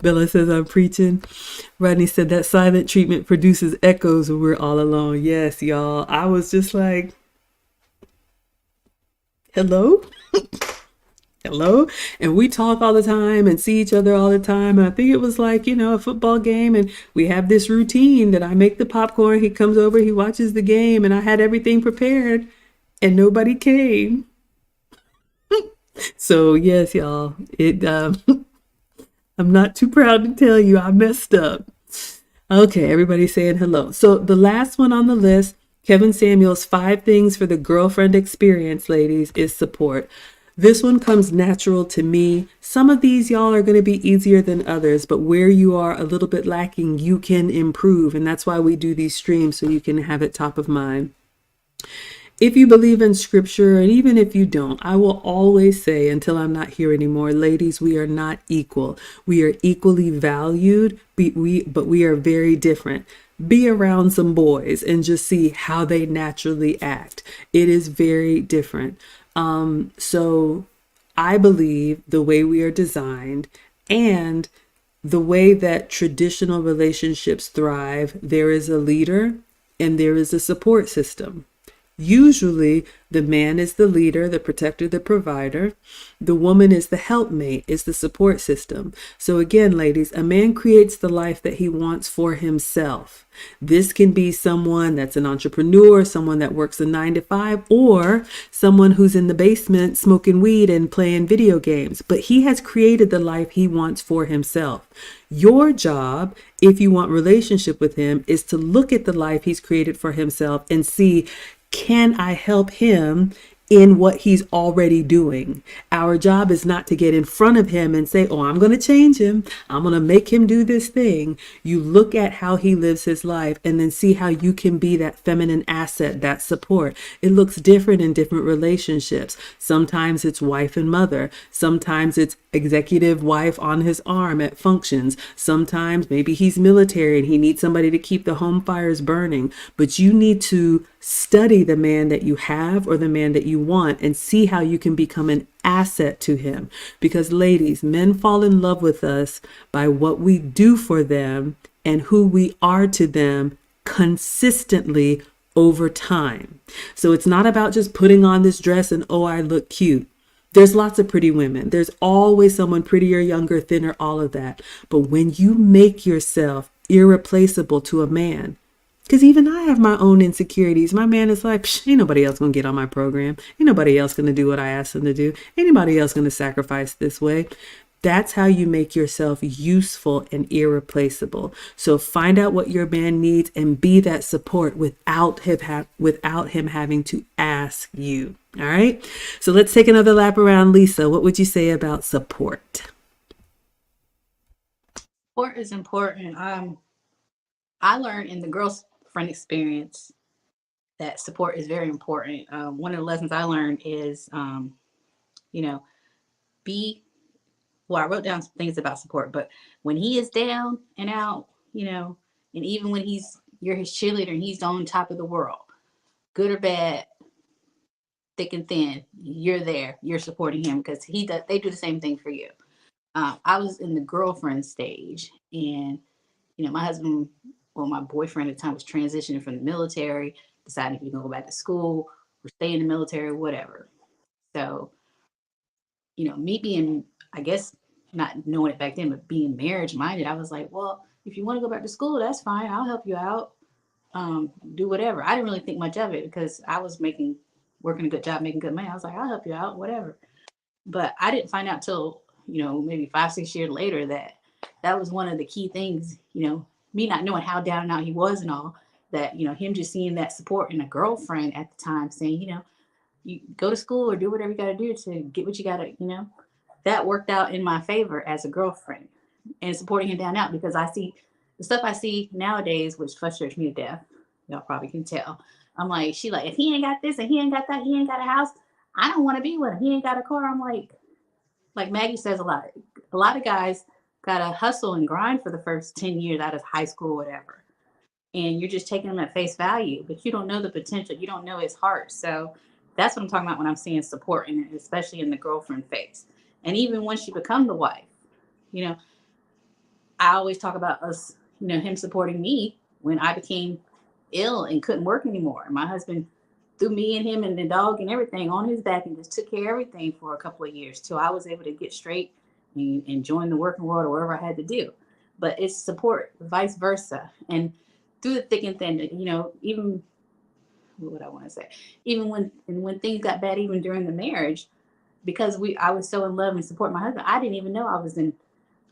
Bella says I'm preaching. Rodney said that silent treatment produces echoes when we're all alone. Yes, y'all. I was just like, hello? Hello. And we talk all the time and see each other all the time. And I think it was like, you know, a football game. And we have this routine that I make the popcorn. He comes over, he watches the game, and I had everything prepared and nobody came. So yes, y'all, I'm not too proud to tell you I messed up. Okay, everybody's saying hello. So the last one on the list, Kevin Samuel's 5 things for the girlfriend experience, ladies, is support. This one comes natural to me. Some of these, y'all, are going to be easier than others, but where you are a little bit lacking, you can improve. And that's why we do these streams, so you can have it top of mind. If you believe in scripture, and even if you don't, I will always say until I'm not here anymore, ladies, we are not equal. We are equally valued, but we are very different. Be around some boys and just see how they naturally act. It is very different. So I believe the way we are designed and the way that traditional relationships thrive, there is a leader and there is a support system. Usually the man is the leader, the protector, the provider. The woman is the helpmate, is the support system. So again, ladies, a man creates the life that he wants for himself. This can be someone that's an entrepreneur, someone that works a 9-to-5, or someone who's in the basement smoking weed and playing video games. But he has created the life he wants for himself. Your job, if you want relationship with him, is to look at the life he's created for himself and see, can I help him in what he's already doing? Our job is not to get in front of him and say, oh, I'm going to change him. I'm going to make him do this thing. You look at how he lives his life and then see how you can be that feminine asset, that support. It looks different in different relationships. Sometimes it's wife and mother. Sometimes it's executive wife on his arm at functions. Sometimes maybe he's military and he needs somebody to keep the home fires burning. But you need to study the man that you have or the man that you want and see how you can become an asset to him. Because ladies, men fall in love with us by what we do for them and who we are to them consistently over time. So it's not about just putting on this dress and, oh, I look cute. There's lots of pretty women. There's always someone prettier, younger, thinner, all of that. But when you make yourself irreplaceable to a man, because even I have my own insecurities. My man is like, ain't nobody else going to get on my program. Ain't nobody else going to do what I asked them to do. Anybody else going to sacrifice this way. That's how you make yourself useful and irreplaceable. So find out what your man needs and be that support without him having to ask you. All right. So let's take another lap around. Lisa, what would you say about support? Support is important. I learned in the girlfriend experience that support is very important. One of the lessons I learned is, you know, be, well, I wrote down some things about support, but when he is down and out, and even when you're his cheerleader and he's on top of the world, good or bad, thick and thin, you're there, you're supporting him because they do the same thing for you. I was in the girlfriend stage, and my husband, well, my boyfriend at the time was transitioning from the military, deciding if he was going to go back to school or stay in the military, whatever. So, me being, I guess, not knowing it back then, but being marriage minded, I was like, well, if you want to go back to school, that's fine. I'll help you out. Do whatever. I didn't really think much of it because I was working a good job, making good money. I was like, I'll help you out, whatever. But I didn't find out till, maybe 5, 6 years later that was one of the key things, me not knowing how down and out he was and all that, him just seeing that support in a girlfriend at the time saying, you go to school or do whatever you got to do to get what you got to, that worked out in my favor as a girlfriend and supporting him down out because I see the stuff I see nowadays, which frustrates me to death. Y'all probably can tell. I'm like, she like, if he ain't got this and he ain't got that, he ain't got a house, I don't want to be with him. He ain't got a car. I'm like Maggie says a lot. A lot of guys gotta hustle and grind for the first 10 years out of high school, or whatever. And you're just taking them at face value, but you don't know the potential. You don't know his heart. So that's what I'm talking about when I'm seeing support, and especially in the girlfriend phase. And even once you become the wife, you know, I always talk about us, him supporting me when I became ill and couldn't work anymore. My husband threw me and him and the dog and everything on his back and just took care of everything for a couple of years till I was able to get straight and join the working world or whatever I had to do. But it's support, vice versa. And through the thick and thin, even what would I want to say? Even when things got bad, even during the marriage, because I was so in love and support my husband, I didn't even know I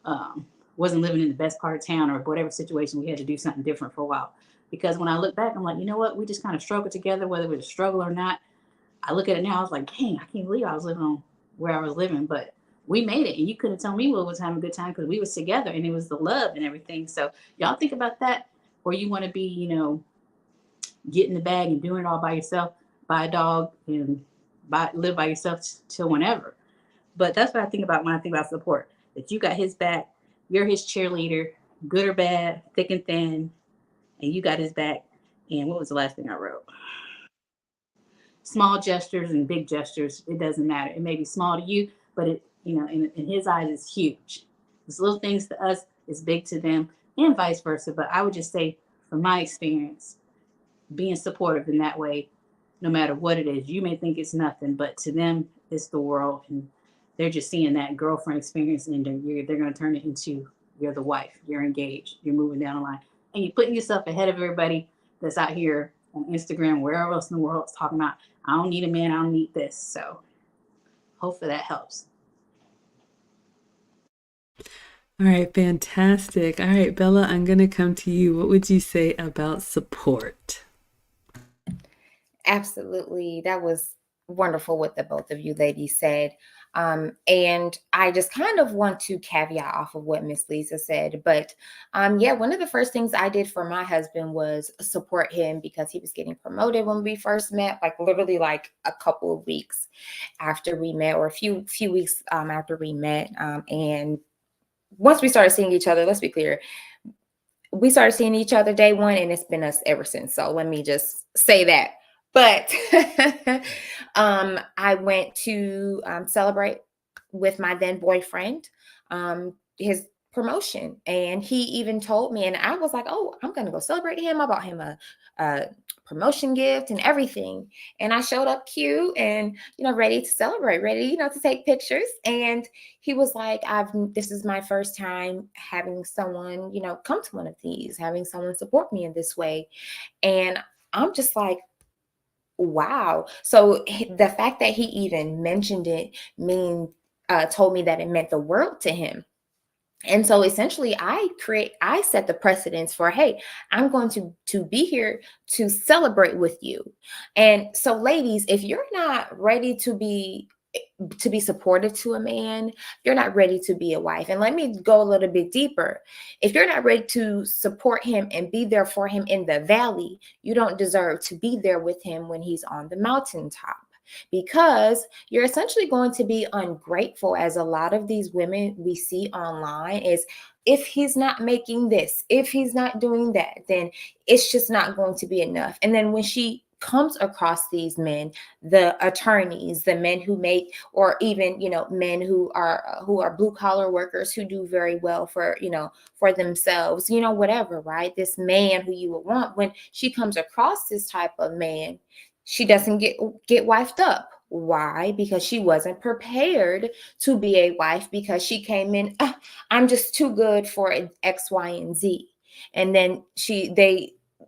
um, wasn't living in the best part of town or whatever situation. We had to do something different for a while. Because when I look back, I'm like, you know what? We just kind of struggled together, whether it was a struggle or not. I look at it now, I was like, dang, I can't believe I was living on where I was living, but we made it. And you couldn't tell me we was having a good time because we was together and it was the love and everything. So y'all think about that, or you want to be, get in the bag and doing it all by yourself, buy a dog and live by yourself till whenever. But that's what I think about when I think about support. That you got his back, you're his cheerleader, good or bad, thick and thin, and you got his back. And what was the last thing I wrote? Small gestures and big gestures, it doesn't matter. It may be small to you, but it, in his eyes, it's huge. These little things to us is big to them, and vice versa. But I would just say, from my experience, being supportive in that way, no matter what it is, you may think it's nothing, but to them, it's the world, and they're just seeing that girlfriend experience, and they're going to turn it into you're the wife, you're engaged, you're moving down the line, and you're putting yourself ahead of everybody that's out here on Instagram, wherever else in the world, is talking about I don't need a man, I don't need this. So hopefully that helps. All right, fantastic. All right, Bella, I'm going to come to you. What would you say about support? Absolutely. That was wonderful what the both of you ladies said. And I just kind of want to caveat off of what Miss Lisa said. But yeah, one of the first things I did for my husband was support him because he was getting promoted when we first met, like literally like a couple of weeks after we met, or a few weeks after we met. And once we started seeing each other, let's be clear, we started seeing each other day one, and it's been us ever since. So let me just say that. But I went to celebrate with my then boyfriend his promotion, and he even told me, and I was like, "Oh, I'm gonna go celebrate him." I bought him a promotion gift and everything, and I showed up cute and ready to celebrate, ready to take pictures. And he was like, this is my first time having someone come to one of these, having someone support me in this way. And I'm just like, wow. So the fact that he even mentioned it told me that it meant the world to him. And so essentially I set the precedence for, hey, I'm going to be here to celebrate with you. And so ladies, if you're not ready to be supportive to a man, you're not ready to be a wife. And let me go a little bit deeper. If you're not ready to support him and be there for him in the valley, you don't deserve to be there with him when he's on the mountaintop, because you're essentially going to be ungrateful. As a lot of these women we see online is, if he's not making this, if he's not doing that, then it's just not going to be enough. And then when she comes across these men, the attorneys, the men who make, or even men who are blue collar workers who do very well for for themselves, whatever, right? This man who you would want, when she comes across this type of man, she doesn't get wifed up. Why? Because she wasn't prepared to be a wife, because she came in, I'm just too good for X, Y, and Z. And then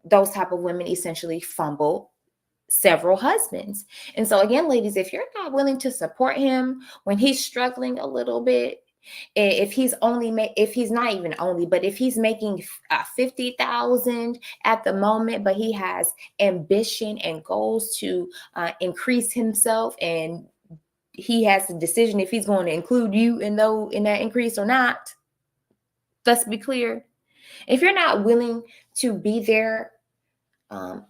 those type of women essentially fumble several husbands. And so again, ladies, if you're not willing to support him when he's struggling a little bit, if he's not even only, but if he's making 50,000 at the moment, but he has ambition and goals to increase himself, and he has the decision if he's going to include you in that increase or not. Let's be clear. If you're not willing to be there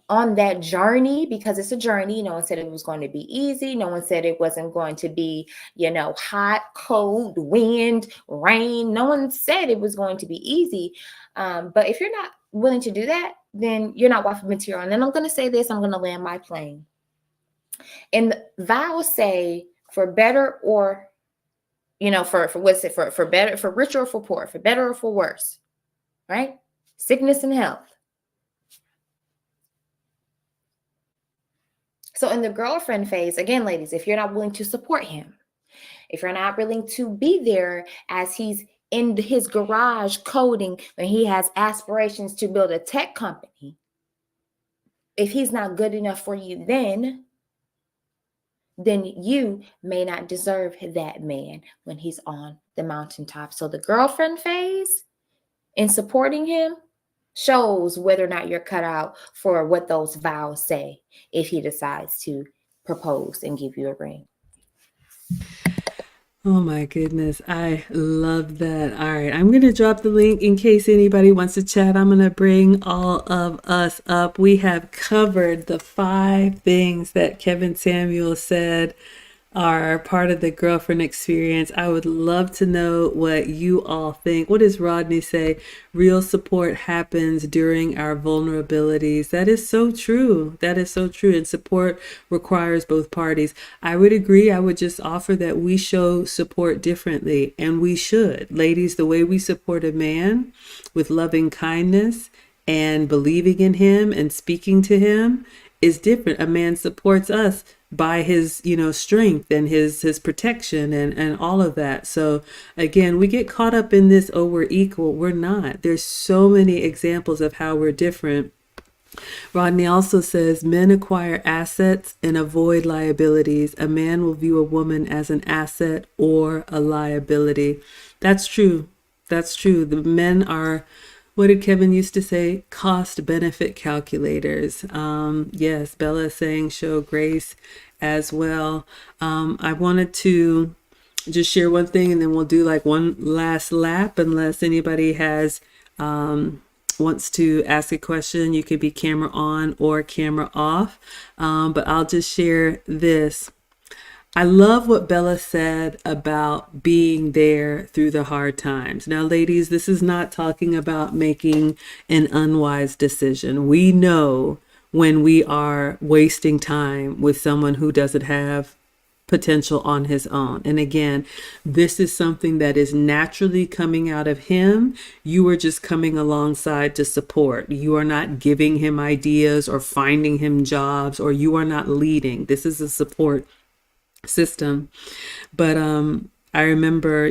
on that journey, because it's a journey. No one said it was going to be easy. No one said it wasn't going to be, hot, cold, wind, rain. No one said it was going to be easy. But if you're not willing to do that, then you're not wife material. And then I'm going to say this, I'm going to land my plane. And the vows say, for better or, for what's it, for better, for richer or for poor, for better or for worse, right? Sickness and health. So in the girlfriend phase, again, ladies, if you're not willing to support him, if you're not willing to be there as he's in his garage coding, when he has aspirations to build a tech company, if he's not good enough for you, then you may not deserve that man when he's on the mountaintop. So the girlfriend phase in supporting him shows whether or not you're cut out for what those vows say, if he decides to propose and give you a ring. Oh my goodness. I love that. All right. I'm going to drop the link in case anybody wants to chat. I'm going to bring all of us up. We have covered the 5 things that Kevin Samuel said are part of the girlfriend experience. I would love to know what you all think. What does Rodney say? Real support happens during our vulnerabilities. That is so true. That is so true. And support requires both parties. I would agree. I would just offer that we show support differently, and we should. Ladies, the way we support a man with loving kindness and believing in him and speaking to him is different. A man supports us by his strength and his protection and all of that. So again, we get caught up in this, oh, we're equal. We're not. There's so many examples of how we're different. Rodney also says men acquire assets and avoid liabilities. A man will view a woman as an asset or a liability. That's true. That's true. The men are What did Kevin used to say? Cost benefit calculators. Yes, Bella is saying show grace as well. I wanted to just share one thing and then we'll do like one last lap unless anybody has wants to ask a question. You could be camera on or camera off. But I'll just share this. I love what Bella said about being there through the hard times. Now, ladies, this is not talking about making an unwise decision. We know when we are wasting time with someone who doesn't have potential on his own. And again, this is something that is naturally coming out of him. You are just coming alongside to support. You are not giving him ideas or finding him jobs, or you are not leading. This is a support system. But I remember,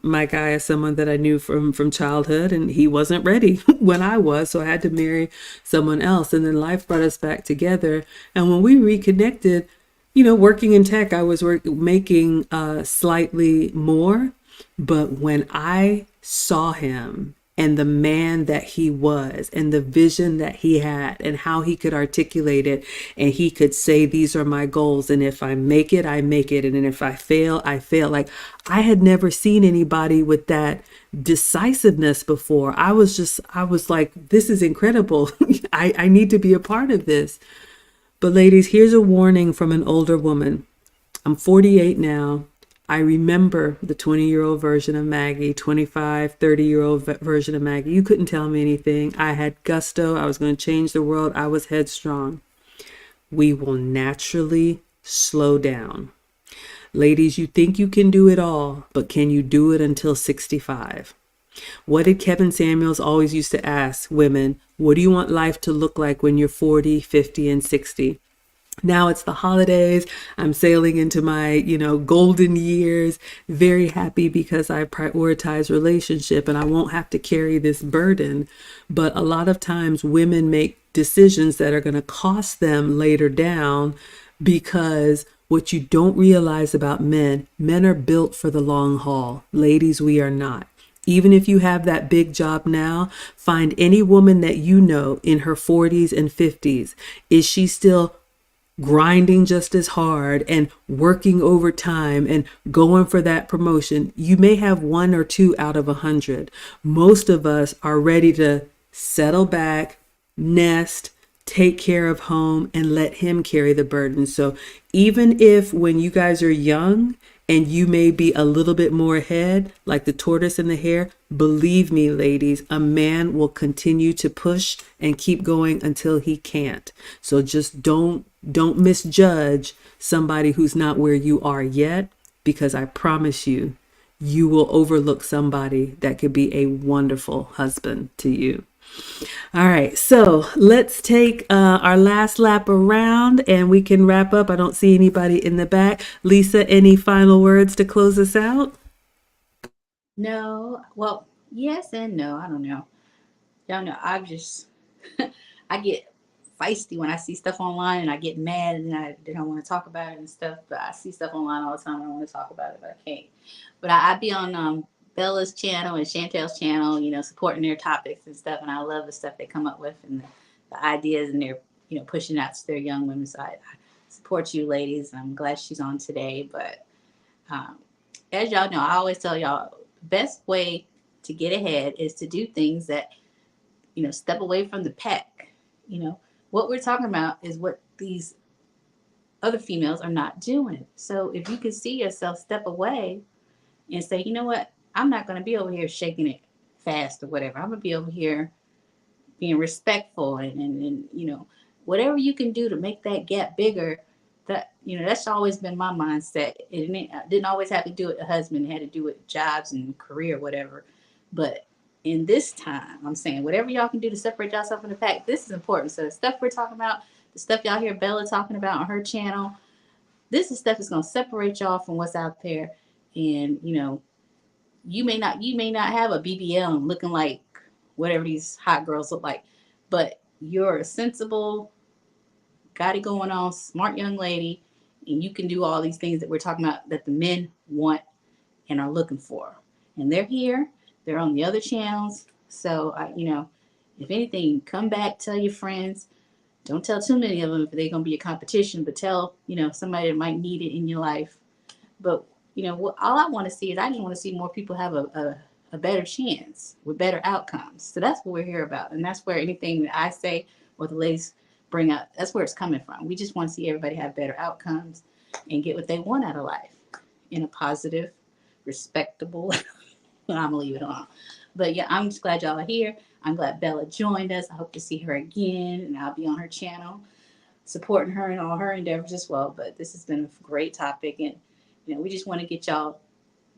my guy is someone that I knew from childhood, and he wasn't ready when I was, so I had to marry someone else. And then life brought us back together. And when we reconnected, working in tech, I was making slightly more. But when I saw him and the man that he was and the vision that he had and how he could articulate it, and he could say, these are my goals. And if I make it, I make it. And then if I fail, I fail. Like, I had never seen anybody with that decisiveness before. I was like, this is incredible. I need to be a part of this. But ladies, here's a warning from an older woman. I'm 48 now. I remember the 20-year-old version of Maggie, 25, 30-year-old version of Maggie. You couldn't tell me anything. I had gusto. I was going to change the world. I was headstrong. We will naturally slow down. Ladies, you think you can do it all, but can you do it until 65? What did Kevin Samuels always used to ask women? What do you want life to look like when you're 40, 50, and 60? Now it's the holidays. I'm sailing into my, golden years. Very happy because I prioritize relationship and I won't have to carry this burden. But a lot of times women make decisions that are going to cost them later down, because what you don't realize about men are built for the long haul. Ladies, we are not. Even if you have that big job now, find any woman that you know in her 40s and 50s. Is she still grinding just as hard and working overtime and going for that promotion? You may have one or two out of 100. Most of us are ready to settle back, nest, take care of home, and let him carry the burden. So even if when you guys are young and you may be a little bit more ahead, like the tortoise and the hare, believe me, ladies, a man will continue to push and keep going until he can't. So just don't misjudge somebody who's not where you are yet, because I promise you, you will overlook somebody that could be a wonderful husband to you. All right, so let's take our last lap around and we can wrap up. I don't see anybody in the back. Lisa, any final words to close us out? No, well, yes and no. I don't know. Y'all know I'm just I get feisty when I see stuff online and I get mad and then I want to talk about it and stuff. But I see stuff online all the time and I want to talk about it, but I can't. But I be on Bella's channel and Chantel's channel, supporting their topics and stuff. And I love the stuff they come up with and the ideas, and they're pushing out to their young women. So I support you, ladies. I'm glad she's on today. But um, as y'all know, I always tell y'all, best way to get ahead is to do things that step away from the pack. What we're talking about is what these other females are not doing. So if you can see yourself step away and say, you know what, I'm not going to be over here shaking it fast or whatever. I'm going to be over here being respectful and whatever you can do to make that gap bigger. That's always been my mindset. Didn't always have to do it with a husband. It had to do with jobs and career, whatever. But in this time, I'm saying whatever y'all can do to separate yourself from the pack, this is important. So the stuff we're talking about, the stuff y'all hear Bella talking about on her channel, this is stuff that's going to separate y'all from what's out there. And you may not have a BBL looking like whatever these hot girls look like, but you're a sensible, got it going on, smart young lady, and you can do all these things that we're talking about that the men want and are looking for. And they're here, they're on the other channels. So, if anything, come back, tell your friends. Don't tell too many of them if they're going to be a competition, but tell, somebody that might need it in your life. But, all I want to see is I just want to see more people have a better chance with better outcomes. So that's what we're here about. And that's where anything that I say or the ladies bring up, that's where it's coming from. We just want to see everybody have better outcomes and get what they want out of life in a positive, respectable. I'm gonna leave it alone. But yeah, I'm just glad y'all are here. I'm glad Bella joined us. I hope to see her again, and I'll be on her channel supporting her in all her endeavors as well. But this has been a great topic, and we just want to get y'all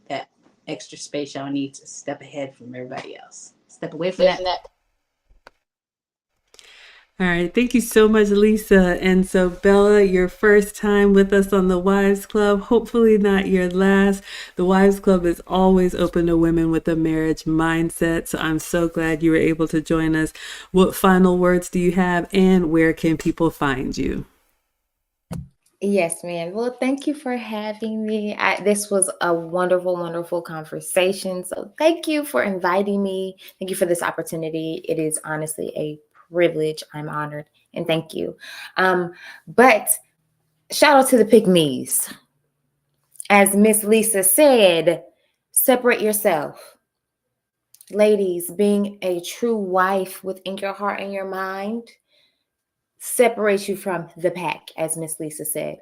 that extra space y'all need to step ahead from everybody else. Step away from that. All right, thank you so much, Lisa. And so, Bella, your first time with us on the Wives Club, hopefully not your last. The Wives Club is always open to women with a marriage mindset. So I'm so glad you were able to join us. What final words do you have, and where can people find you? Yes, ma'am. Well, thank you for having me. This was a wonderful, wonderful conversation. So thank you for inviting me. Thank you for this opportunity. It is honestly a privilege. I'm honored, and thank you. But shout out to the pick me's. As Miss Lisa said, separate yourself. Ladies, being a true wife within your heart and your mind separates you from the pack, as Miss Lisa said.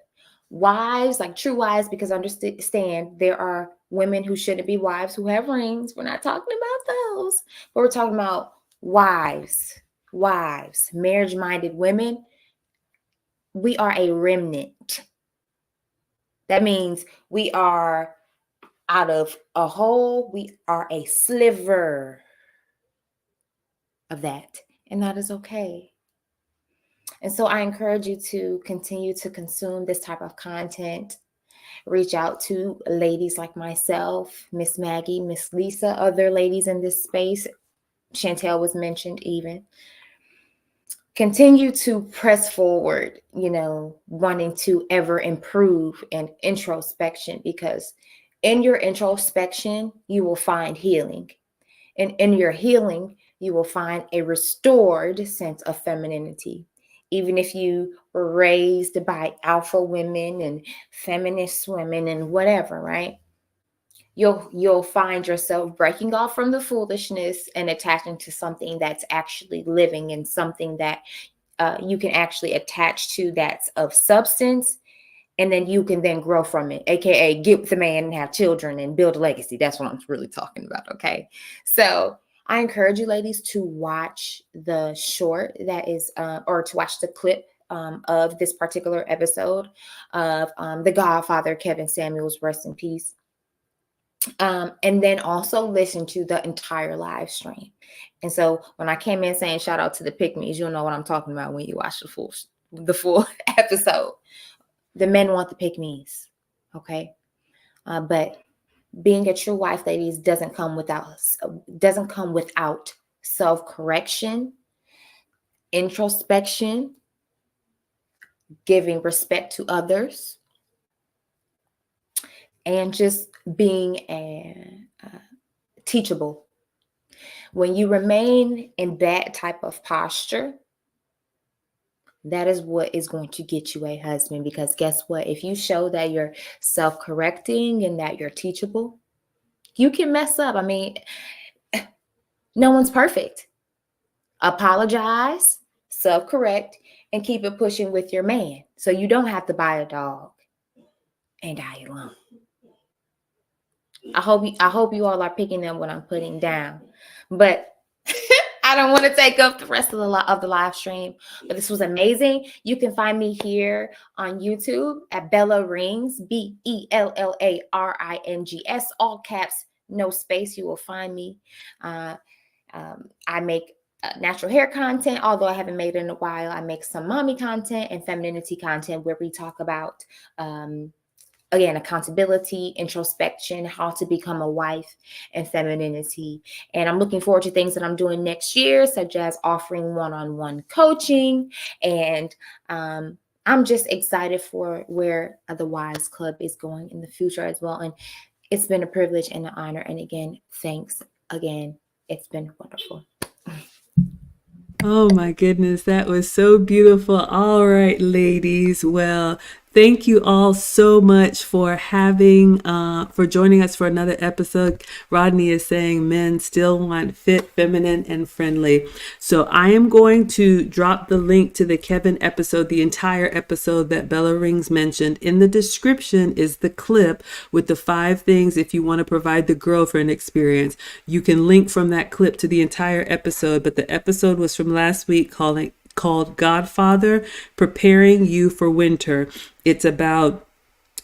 Wives, like true wives, because understand there are women who shouldn't be wives who have rings. We're not talking about those, but we're talking about wives, marriage-minded women. We are a remnant. That means we are out of a whole, we are a sliver of that, and that is okay. And so I encourage you to continue to consume this type of content. Reach out to ladies like myself, Miss Maggie, Miss Lisa, other ladies in this space. Chantel was mentioned even. Continue to press forward, wanting to ever improve and introspection, because in your introspection, you will find healing. And in your healing, you will find a restored sense of femininity. Even if you were raised by alpha women and feminist women and whatever, right? You'll find yourself breaking off from the foolishness and attaching to something that's actually living, and something that you can actually attach to that's of substance, and then you can then grow from it, aka get with the man and have children and build a legacy. That's what I'm really talking about. Okay, so I encourage you ladies to watch the short that is or to watch the clip of this particular episode of The Godfather, Kevin Samuels, rest in peace. And then also listen to the entire live stream. And so when I came in saying shout out to the pick me's, you'll know what I'm talking about when you watch the full episode. The men want the pick me's, okay? But being a true wife, ladies, doesn't come without self-correction, introspection, giving respect to others, and just being teachable. When you remain in that type of posture, that is what is going to get you a husband. Because guess what? If you show that you're self-correcting and that you're teachable, you can mess up. I mean, no one's perfect. Apologize, self-correct, and keep it pushing with your man. So you don't have to buy a dog and die alone. I hope you all are picking up what I'm putting down. But I don't want to take up the rest of the live stream, but this was amazing. You can find me here on YouTube at Bella Rings, BELLARINGS, all caps, no space. You will find me. I make natural hair content, although I haven't made it in a while. I make some mommy content and femininity content where we talk about again, accountability, introspection, how to become a wife, and femininity. And I'm looking forward to things that I'm doing next year, such as offering one-on-one coaching. And I'm just excited for where the Wives Club is going in the future as well. And it's been a privilege and an honor. And again, thanks again. It's been wonderful. Oh my goodness, that was so beautiful. All right, ladies. Well, thank you all so much for for joining us for another episode. Rodney is saying men still want fit, feminine, and friendly. So I am going to drop the link to the Kevin episode, the entire episode that Bella Rings mentioned. In the description is the clip with the 5 things if you want to provide the girlfriend experience. You can link from that clip to the entire episode, but the episode was from last week called Godfather, Preparing You for Winter. It's about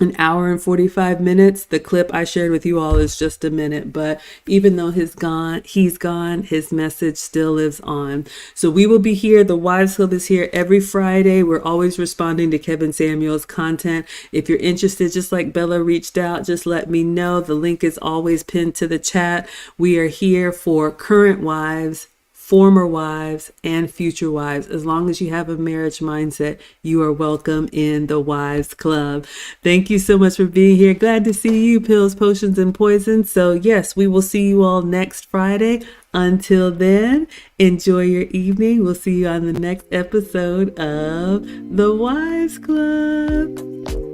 an hour and 45 minutes. The clip I shared with you all is just a minute, but even though he's gone, his message still lives on. So we will be here. The Wives Club is here every Friday. We're always responding to Kevin Samuel's content. If you're interested, just like Bella reached out, just let me know. The link is always pinned to the chat. We are here for current wives, former wives, and future wives. As long as you have a marriage mindset, you are welcome in the Wives Club. Thank you so much for being here. Glad to see you, Pills, Potions, and Poisons. So yes, we will see you all next Friday. Until then, enjoy your evening. We'll see you on the next episode of the Wives Club.